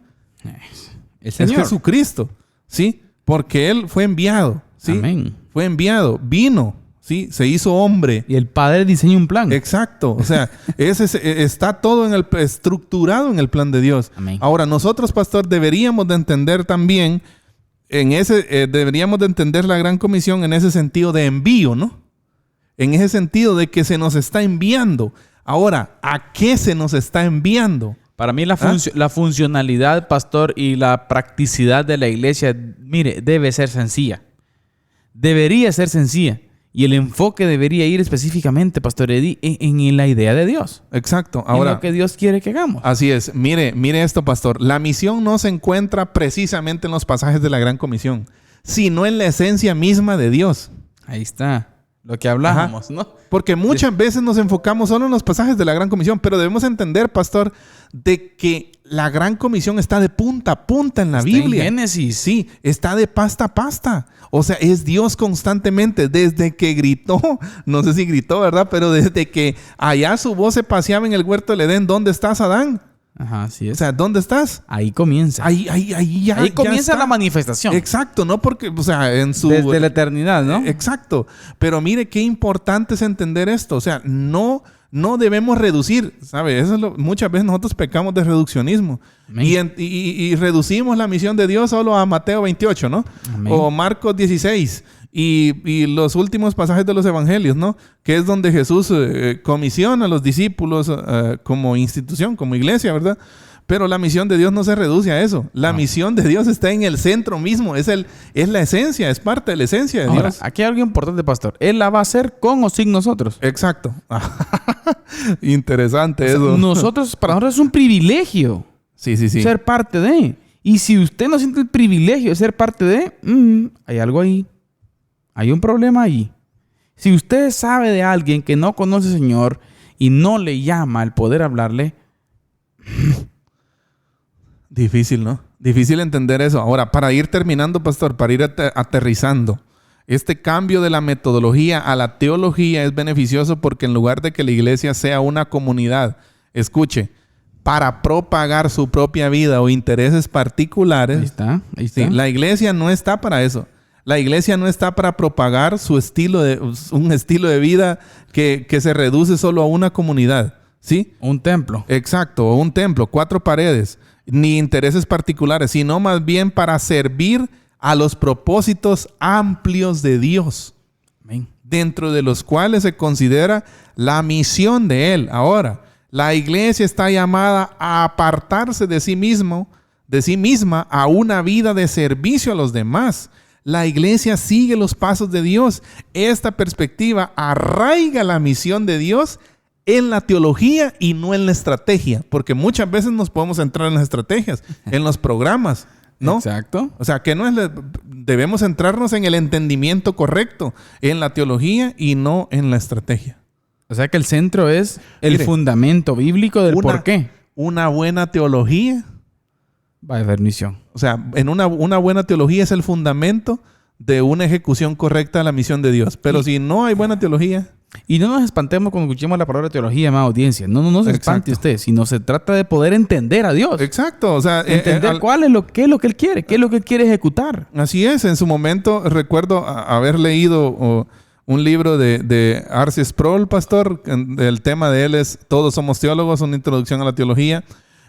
es Jesucristo, ¿sí? Porque Él fue enviado, ¿sí? Amén. Fue enviado, vino, ¿sí? Se hizo hombre. Y el Padre diseña un plan. Exacto. O sea, está todo estructurado en el plan de Dios. Amén. Ahora, nosotros, pastor, deberíamos de entender también, deberíamos de entender la Gran Comisión en ese sentido de envío, ¿no? En ese sentido de que se nos está enviando. Ahora, ¿a qué se nos está enviando? Para mí la funcionalidad, pastor, y la practicidad de la iglesia, mire, debe ser sencilla. Debería ser sencilla. Y el enfoque debería ir específicamente, Pastor Eddie, en la idea de Dios. Exacto. Ahora, en lo que Dios quiere que hagamos. Así es. Mire esto, pastor. La misión no se encuentra precisamente en los pasajes de la Gran Comisión, sino en la esencia misma de Dios. Ahí está. Lo que hablábamos, ¿no? Porque muchas veces nos enfocamos solo en los pasajes de la Gran Comisión, pero debemos entender, pastor, de que la Gran Comisión está de punta a punta en la Biblia. En Génesis. Sí, está de pasta a pasta. O sea, es Dios constantemente, desde que gritó, no sé si gritó, ¿verdad? Pero desde que allá su voz se paseaba en el huerto del Edén, ¿dónde estás, Adán? Ajá, así es. O sea, ¿dónde estás? Ahí comienza. Ahí comienza la manifestación. Exacto, ¿no? Porque, o sea, desde la eternidad, ¿no? Exacto. Pero mire qué importante es entender esto. O sea, no debemos reducir, ¿sabe? Muchas veces nosotros pecamos de reduccionismo. Y reducimos la misión de Dios solo a Mateo 28, ¿no? Amén. O Marcos 16. Y los últimos pasajes de los evangelios, ¿no? Que es donde Jesús comisiona a los discípulos como institución, como iglesia, ¿verdad? Pero la misión de Dios no se reduce a eso. La misión de Dios está en el centro mismo. Es la esencia, es parte de la esencia de Dios. Aquí hay algo importante, pastor. Él la va a hacer con o sin nosotros. Exacto. Interesante eso. Para nosotros es un privilegio. Sí. Ser parte de. Y si usted no siente el privilegio de ser parte de, hay algo ahí. Hay un problema ahí. Si usted sabe de alguien que no conoce al Señor y no le llama al poder hablarle, difícil, ¿no? Difícil entender eso. Ahora, para ir terminando, pastor, para ir aterrizando, este cambio de la metodología a la teología es beneficioso porque en lugar de que la iglesia sea una comunidad, escuche, para propagar su propia vida o intereses particulares, ahí está. Sí, la iglesia no está para eso. La iglesia no está para propagar un estilo de vida que se reduce solo a una comunidad, ¿sí? Un templo. Exacto, o un templo, 4 paredes, ni intereses particulares, sino más bien para servir a los propósitos amplios de Dios. Amén. dentro de los cuales se considera la misión de Él. Ahora, la iglesia está llamada a apartarse de sí misma a una vida de servicio a los demás. La iglesia sigue los pasos de Dios. Esta perspectiva arraiga la misión de Dios en la teología y no en la estrategia, porque muchas veces nos podemos entrar en las estrategias, en los programas, ¿no? Exacto. O sea, que no es debemos centrarnos en el entendimiento correcto, en la teología y no en la estrategia. O sea que el centro es el fundamento bíblico del por qué. Una buena teología va a haber misión. O sea, en una buena teología es el fundamento de una ejecución correcta de la misión de Dios. Pero si no hay buena teología... Y no nos espantemos cuando escuchemos la palabra teología, amada audiencia. No se espante usted, sino se trata de poder entender a Dios. Exacto. O sea, entender qué es lo que Él quiere, qué es lo que Él quiere ejecutar. Así es. En su momento recuerdo haber leído un libro de R.C. Sproul, pastor. El tema de él es Todos somos teólogos, una introducción a la teología.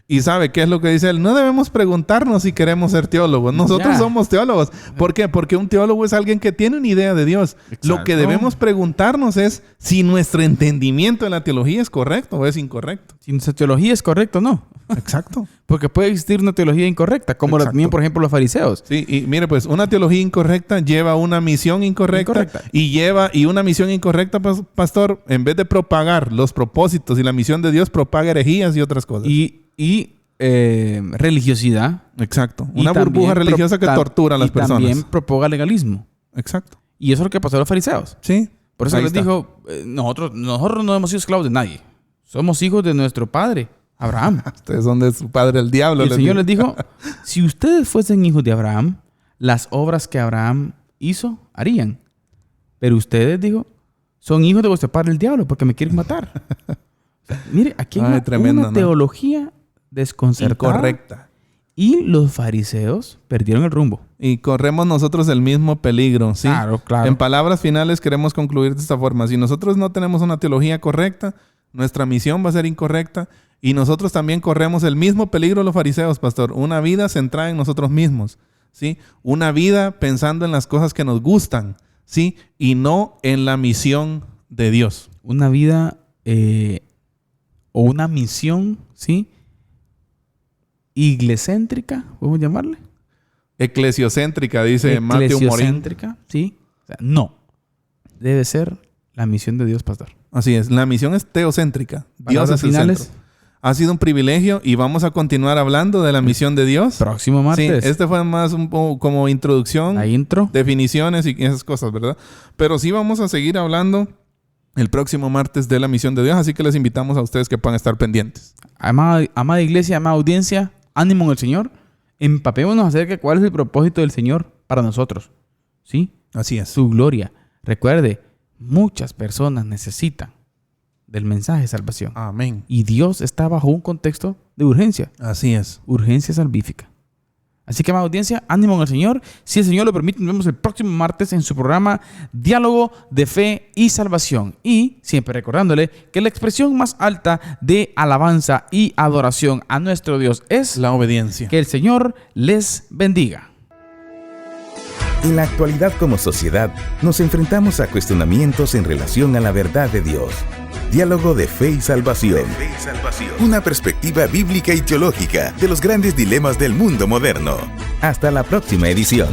Y ¿sabe qué es lo que dice él? No debemos preguntarnos si queremos ser teólogos. Nosotros somos teólogos. ¿Por qué? Porque un teólogo es alguien que tiene una idea de Dios. Exacto. Lo que debemos preguntarnos es si nuestro entendimiento de la teología es correcto o es incorrecto. Si nuestra teología es correcta o no. Exacto. Porque puede existir una teología incorrecta, como la tenían, por ejemplo, los fariseos. Sí, y mire, pues una teología incorrecta lleva una misión incorrecta. Y una misión incorrecta, pastor, en vez de propagar los propósitos y la misión de Dios, propaga herejías y otras cosas. Y religiosidad. Exacto. Una burbuja religiosa que tortura a las personas. Y también propaga legalismo. Exacto. Y eso es lo que pasó a los fariseos. Sí. Por eso les dijo, nosotros no hemos sido esclavos de nadie. Somos hijos de nuestro padre, Abraham. Ustedes son de su padre el diablo. Y el Señor les dijo, si ustedes fuesen hijos de Abraham, las obras que Abraham hizo, harían. Pero ustedes, dijo, son hijos de vuestro padre el diablo porque me quieren matar. Mire, aquí hay una teología desconcertada. Incorrecta. Y los fariseos perdieron el rumbo. Y corremos nosotros el mismo peligro, ¿sí? Claro. En palabras finales queremos concluir de esta forma. Si nosotros no tenemos una teología correcta, nuestra misión va a ser incorrecta. Y nosotros también corremos el mismo peligro de los fariseos, pastor. Una vida centrada en nosotros mismos, ¿sí? Una vida pensando en las cosas que nos gustan, ¿sí? Y no en la misión de Dios. Una vida... o una misión, ¿sí? Iglescéntrica, ¿podemos llamarle? Eclesiocéntrica, dice Matthew Morín. Eclesiocéntrica, ¿sí? O sea, no. Debe ser la misión de Dios, pastor. Así es. La misión es teocéntrica. Dios es el centro. Ha sido un privilegio y vamos a continuar hablando de la misión de Dios. Próximo martes. Sí, este fue más un poco como introducción. La intro. Definiciones y esas cosas, ¿verdad? Pero sí vamos a seguir hablando el próximo martes de la misión de Dios, así que les invitamos a ustedes que puedan estar pendientes. Amada iglesia, amada audiencia, ánimo en el Señor. Empapémonos acerca de cuál es el propósito del Señor para nosotros. ¿Sí? Así es. Su gloria. Recuerde, muchas personas necesitan del mensaje de salvación. Amén. Y Dios está bajo un contexto de urgencia. Así es. Urgencia salvífica. Así que, amada audiencia, ánimo en el Señor. Si el Señor lo permite, nos vemos el próximo martes en su programa Diálogo de Fe y Salvación. Y siempre recordándole que la expresión más alta de alabanza y adoración a nuestro Dios es la obediencia. Que el Señor les bendiga. En la actualidad como sociedad, nos enfrentamos a cuestionamientos en relación a la verdad de Dios. Diálogo de Fe y Salvación. Una perspectiva bíblica y teológica de los grandes dilemas del mundo moderno. Hasta la próxima edición.